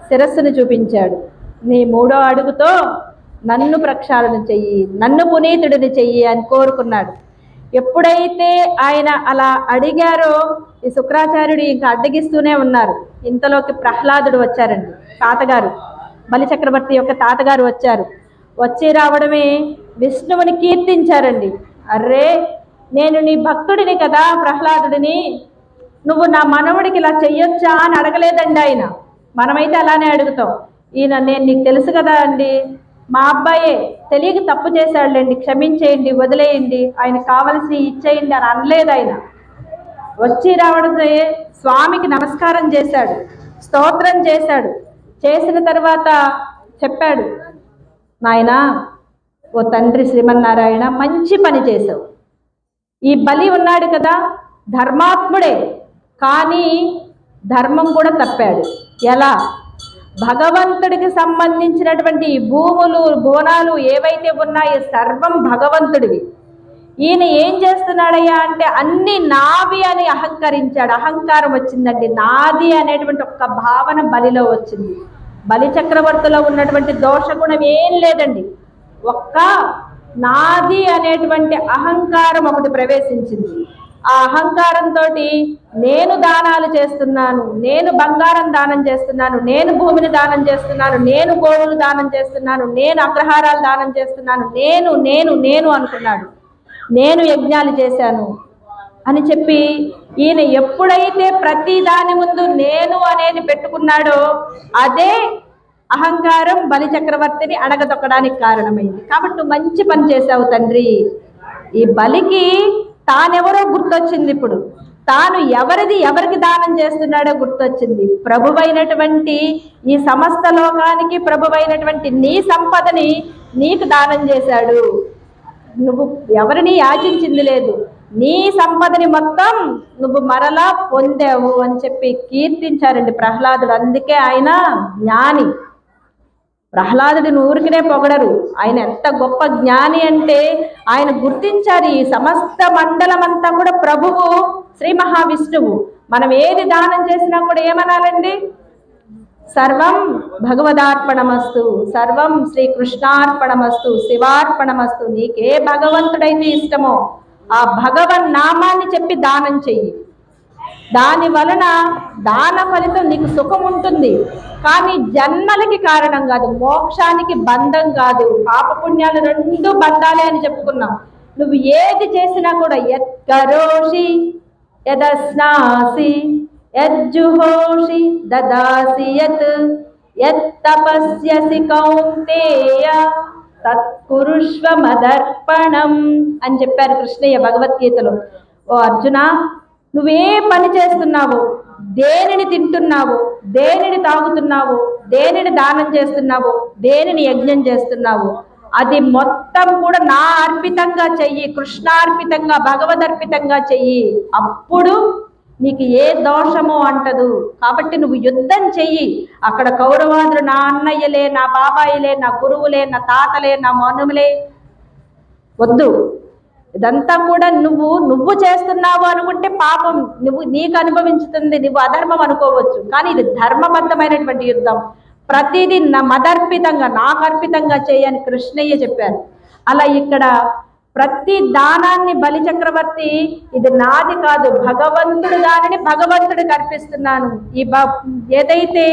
శిరస్సును చూపించాడు. నీ 3వ అడుగుతో నన్ను ప్రక్షాళన చెయ్యి, నన్ను పునీతుడిని చెయ్యి అని కోరుకున్నాడు. ఎప్పుడైతే ఆయన అలా అడిగారో ఈ శుక్రాచార్యుడు ఇంకా అడ్డగిస్తూనే ఉన్నారు. ఇంతలోకి ప్రహ్లాదుడు వచ్చారండి. తాతగారు, బలిచక్రవర్తి యొక్క తాతగారు వచ్చారు. వచ్చి రావడమే విష్ణువుని కీర్తించారండి. అర్రే నేను నీ భక్తుడిని కదా ప్రహ్లాదుడిని, నువ్వు నా మనవుడికి ఇలా చెయ్యొచ్చా అని అడగలేదండి ఆయన. మనమైతే అలానే అడుగుతాం. ఈయన నేను నీకు తెలుసు కదా అండి, మా అబ్బాయే తెలియక తప్పు చేశాడులేండి, క్షమించేయండి, వదిలేయండి, ఆయన కావలసి ఇచ్చేయండి అని అనలేదు. ఆయన వచ్చి రావడమే స్వామికి నమస్కారం చేశాడు, స్తోత్రం చేశాడు. చేసిన తర్వాత చెప్పాడు, నాయనా ఓ తండ్రి శ్రీమన్నారాయణ మంచి పని చేశావు. ఈ బలి ఉన్నాడు కదా ధర్మాత్ముడే, కానీ ధర్మం కూడా తప్పాడు. ఎలా? భగవంతుడికి సంబంధించినటువంటి ఈ భూములు బోనాలు ఏవైతే ఉన్నాయో సర్వం భగవంతుడివి. ఈయన ఏం చేస్తున్నాడయ్యా అంటే అన్ని నావి అని అహంకరించాడు. అహంకారం వచ్చిందండి. నాది అనేటువంటి ఒక్క భావన బలిలో వచ్చింది. బలి చక్రవర్తిలో ఉన్నటువంటి దోషగుణం ఏం లేదండి, ఒక్క నాది అనేటువంటి అహంకారం ఒకటి ప్రవేశించింది. ఆ అహంకారంతో నేను దానాలు చేస్తున్నాను, నేను బంగారం దానం చేస్తున్నాను, నేను భూమిని దానం చేస్తున్నాను, నేను గోవులు దానం చేస్తున్నాను, నేను అగ్రహారాలు దానం చేస్తున్నాను, నేను నేను నేను అనుకున్నాడు. నేను యజ్ఞాలు చేశాను అని చెప్పి ఈయన ఎప్పుడైతే ప్రతి దాని ముందు నేను అనేది పెట్టుకున్నాడో అదే అహంకారం బలి చక్రవర్తిని అడగదొక్కడానికి కారణమైంది. కాబట్టి మంచి పని చేశావు తండ్రి. ఈ బలికి తానెవరో గుర్తొచ్చింది. ఇప్పుడు తాను ఎవరికి దానం చేస్తున్నాడో గుర్తొచ్చింది. ప్రభువైనటువంటి ఈ సమస్త లోకానికి ప్రభువైనటువంటి నీ సంపదని నీకు దానం చేశాడు. నువ్వు ఎవరిని యాచించింది లేదు, నీ సంపదని మొత్తం నువ్వు మరలా పొందావు అని చెప్పి కీర్తించారండి ప్రహ్లాదుడు. అందుకే ఆయన జ్ఞాని. ప్రహ్లాదుడిని ఊరికినే పొగడరు. ఆయన ఎంత గొప్ప జ్ఞాని అంటే ఆయన గుర్తించారు ఈ సమస్త మండలం అంతా కూడా ప్రభువు శ్రీ మహావిష్ణువు. మనం ఏది దానం చేసినా కూడా ఏమనాలండి? సర్వం భగవదార్పణమస్తు, సర్వం శ్రీకృష్ణార్పణమస్తు, శివార్పణమస్తు. నీకే భగవంతుడైతే ఇష్టమో ఆ భగవన్ నామాన్ని చెప్పి దానం చెయ్యి. దాని వలన దాన ఫలితం నీకు సుఖం ఉంటుంది, కానీ జన్మలకి కారణం కాదు, మోక్షానికి బంధం కాదు. పాపపుణ్యాలు రెండు బంధాలే అని చెప్పుకున్నాం. నువ్వు ఏది చేసినా కూడా యత్కరోషి యదస్నాసి యజ్జుహోషి దదాసి యత్తపస్యసి కౌంతేయ తత్కురుష్వ మదర్పణం అని చెప్పారు కృష్ణయ్య భగవద్గీతలో. ఓ అర్జున, నువ్వే పని చేస్తున్నావు, దేనిని తింటున్నావు, దేనిని తాగుతున్నావు, దేనిని దానం చేస్తున్నావు, దేనిని యజ్ఞం చేస్తున్నావు, అది మొత్తం కూడా నా అర్పితంగా చెయ్యి, కృష్ణార్పితంగా భగవదర్పితంగా చెయ్యి. అప్పుడు నీకు ఏ దోషమో అంటదు. కాబట్టి నువ్వు యుద్ధం చెయ్యి. అక్కడ కౌరవాదులు నా అన్నయ్యలే, నా బాబాయిలే, నా గురువులే, నా తాతలే, నా మనుములే వద్దు. ఇదంతా కూడా నువ్వు చేస్తున్నావు అనుకుంటే పాపం నీకు అనుభవించుతుంది, నువ్వు అధర్మం అనుకోవచ్చు. కానీ ఇది ధర్మబద్ధమైనటువంటి యుద్ధం. ప్రతిదీ మదర్పితంగా, నాకు అర్పితంగా చేయని కృష్ణయ్య చెప్పారు. అలా ఇక్కడ ప్రతి దానాన్ని బలి చక్రవర్తి ఇది నాది కాదు, భగవంతుడు దానిని భగవంతుడికి అర్పిస్తున్నాను. ఏదైతే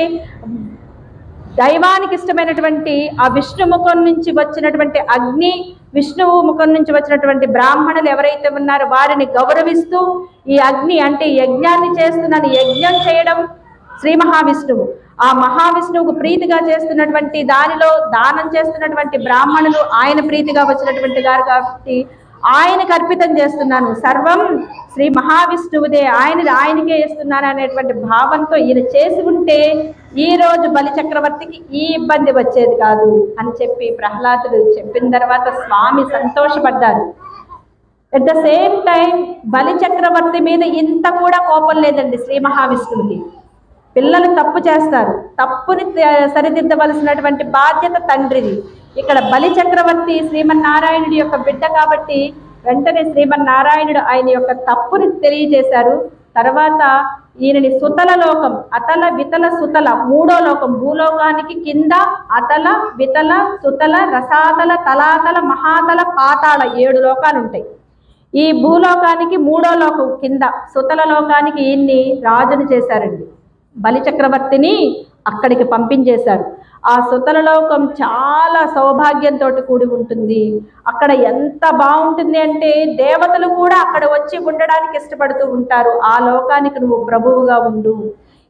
దైవానికి ఇష్టమైనటువంటి ఆ విష్ణు ముఖం నుంచి వచ్చినటువంటి అగ్ని, విష్ణువు ముఖం నుంచి వచ్చినటువంటి బ్రాహ్మణులు ఎవరైతే ఉన్నారో వారిని గౌరవిస్తూ ఈ అగ్ని అంటే యజ్ఞాన్ని చేస్తున్నాను. యజ్ఞం చేయడం శ్రీ మహావిష్ణువు. ఆ మహావిష్ణువుకు ప్రీతిగా చేస్తున్నటువంటి దానిలో దానం చేస్తున్నటువంటి బ్రాహ్మణులు ఆయన ప్రీతిగా వచ్చినటువంటి గారు కాబట్టి ఆయనకు అర్పితం చేస్తున్నాను. సర్వం శ్రీ మహావిష్ణువుదే, ఆయనకే ఇస్తున్నాను అనేటువంటి భావంతో ఈయన చేసి ఉంటే ఈరోజు బలి చక్రవర్తికి ఈ ఇబ్బంది వచ్చేది కాదు అని చెప్పి ప్రహ్లాదుడు చెప్పిన తర్వాత స్వామి సంతోషపడ్డారు. అట్ ద సేమ్ టైం బలి చక్రవర్తి మీద ఇంత కూడా కోపం లేదండి శ్రీ మహావిష్ణువుకి. పిల్లలు తప్పు చేస్తారు, తప్పుని సరిదిద్దవలసినటువంటి బాధ్యత తండ్రిది. ఇక్కడ బలి చక్రవర్తి శ్రీమన్నారాయణుడి యొక్క బిడ్డ కాబట్టి వెంటనే శ్రీమన్నారాయణుడు ఆయన యొక్క తప్పుని తెలియజేశారు. తర్వాత ఈయనని సుతల లోకం, అతల వితల సుతల, మూడో లోకం, భూలోకానికి కింద అతల వితల సుతల రసాతల తలాతల మహాతల పాతాళ 7 లోకాలు ఉంటాయి. ఈ భూలోకానికి మూడో లోకం కింద సుతల లోకానికి ఈయన్ని రాజును చేశారండి. బలి చక్రవర్తిని అక్కడికి పంపించేశారు. ఆ సుతల లోకం చాలా సౌభాగ్యంతో కూడి ఉంటుంది. అక్కడ ఎంత బాగుంటుంది అంటే దేవతలు కూడా అక్కడ వచ్చి ఉండడానికి ఇష్టపడుతూ ఉంటారు. ఆ లోకానికి నువ్వు ప్రభువుగా ఉండు.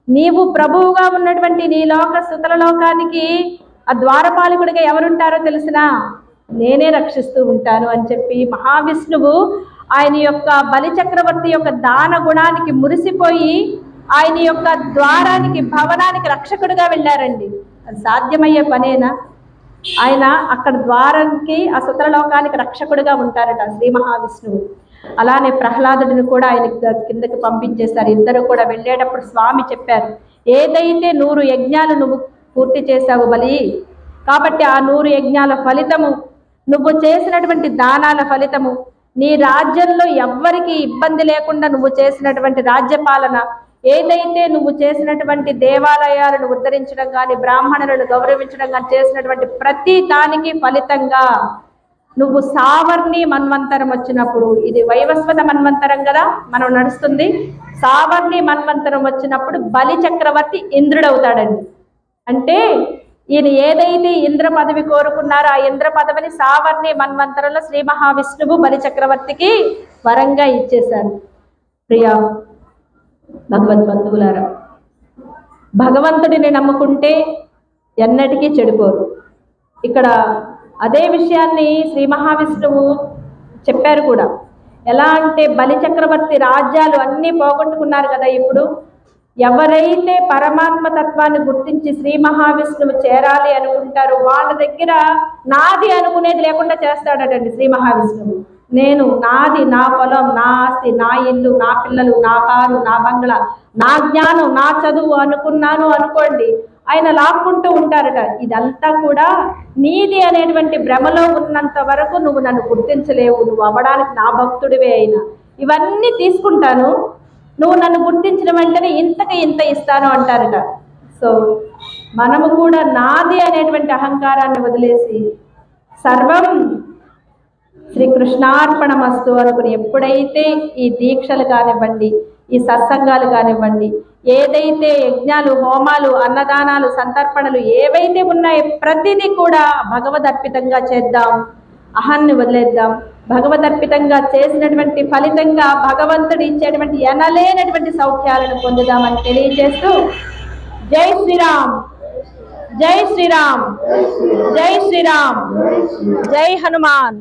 నీవు ప్రభువుగా ఉన్నటువంటి నీ సుతల లోకానికి ఆ ద్వారపాలకుడిగా ఎవరుంటారో తెలిసినా నేనే రక్షిస్తూ ఉంటాను అని చెప్పి మహావిష్ణువు ఆయన యొక్క బలి చక్రవర్తి యొక్క దాన గుణానికి మురిసిపోయి ఆయన యొక్క ద్వారానికి భవనానికి రక్షకుడిగా వెళ్ళారండి. అది సాధ్యమయ్యే పనేనా? ఆయన అక్కడ ద్వారానికి ఆ సుతరలోకానికి రక్షకుడిగా ఉంటారట శ్రీ మహావిష్ణువు. అలానే ప్రహ్లాదుడిని కూడా ఆయన కిందకి పంపించేశారు. ఇద్దరు కూడా వెళ్ళేటప్పుడు స్వామి చెప్పారు, ఏదైతే 100 యజ్ఞాలు నువ్వు పూర్తి చేశావు బలి, కాబట్టి ఆ 100 యజ్ఞాల ఫలితము, నువ్వు చేసినటువంటి దానాల ఫలితము, నీ రాజ్యంలో ఎవ్వరికి ఇబ్బంది లేకుండా నువ్వు చేసినటువంటి రాజ్యపాలన, ఏదైతే నువ్వు చేసినటువంటి దేవాలయాలను ఉద్ధరించడం కానీ బ్రాహ్మణులను గౌరవించడం కానీ చేసినటువంటి ప్రతి దానికి ఫలితంగా నువ్వు సావర్ణి మన్వంతరం వచ్చినప్పుడు, ఇది వైవస్వత మన్వంతరం కదా మనం నడుస్తుంది, సావర్ణి మన్వంతరం వచ్చినప్పుడు బలి చక్రవర్తి ఇంద్రుడవుతాడండి. అంటే ఈయన ఏదైతే ఇంద్ర పదవి కోరుకున్నారో ఆ ఇంద్ర పదవిని సావర్ణి మన్వంతరంలో శ్రీ మహావిష్ణువు బలి చక్రవర్తికి వరంగా ఇచ్చేశారు. ప్రియా భగవద్బంధువులారా, భగవంతుడిని నమ్ముకుంటే ఎన్నటికీ చెడిపోరు. ఇక్కడ అదే విషయాన్ని శ్రీ మహావిష్ణువు చెప్పారు కూడా. ఎలా అంటే బలి చక్రవర్తి రాజ్యాలు అన్నీ పోగొట్టుకున్నారు కదా. ఇప్పుడు ఎవరైతే పరమాత్మ తత్వాన్ని గుర్తించి శ్రీ మహావిష్ణువు చేరాలి అనుకుంటారో వాళ్ళ దగ్గర నాది అనుకునేది లేకుండా చేస్తాడటండి శ్రీ మహావిష్ణువు. నేను నాది, నా పొలం, నా ఆస్తి, నా ఇల్లు, నా పిల్లలు, నా కారు, నా బంగ్లా, నా జ్ఞానం, నా చదువు అనుకున్నాను అనుకోండి, ఆయన లాక్కుంటూ ఉంటారట. ఇదంతా కూడా నీది అనేటువంటి భ్రమలో ఉన్నంత వరకు నువ్వు నన్ను గుర్తించలేవు, నువ్వు అవ్వడానికి నా భక్తుడివే అయినా ఇవన్నీ తీసుకుంటాను, నువ్వు నన్ను గుర్తించిన వెంటనే ఇంతకి ఇంత ఇస్తాను అంటారట. సో మనము కూడా నాది అనేటువంటి అహంకారాన్ని వదిలేసి సర్వం శ్రీకృష్ణార్పణమస్తు అనుకుని ఎప్పుడైతే ఈ దీక్షలు కానివ్వండి, ఈ సత్సంగాలు కానివ్వండి, ఏదైతే యజ్ఞాలు, హోమాలు, అన్నదానాలు, సంతర్పణలు ఏవైతే ఉన్నాయో ప్రతిదీ కూడా భగవదర్పితంగా చేద్దాం. అహాన్ని వదిలేద్దాం. భగవదర్పితంగా చేసినటువంటి ఫలితంగా భగవంతుడు ఇచ్చేటువంటి ఎనలేనటువంటి సౌఖ్యాలను పొందుదామని తెలియజేస్తూ జై శ్రీరామ్, జై శ్రీరామ్, జై శ్రీరామ్, జై హనుమాన్.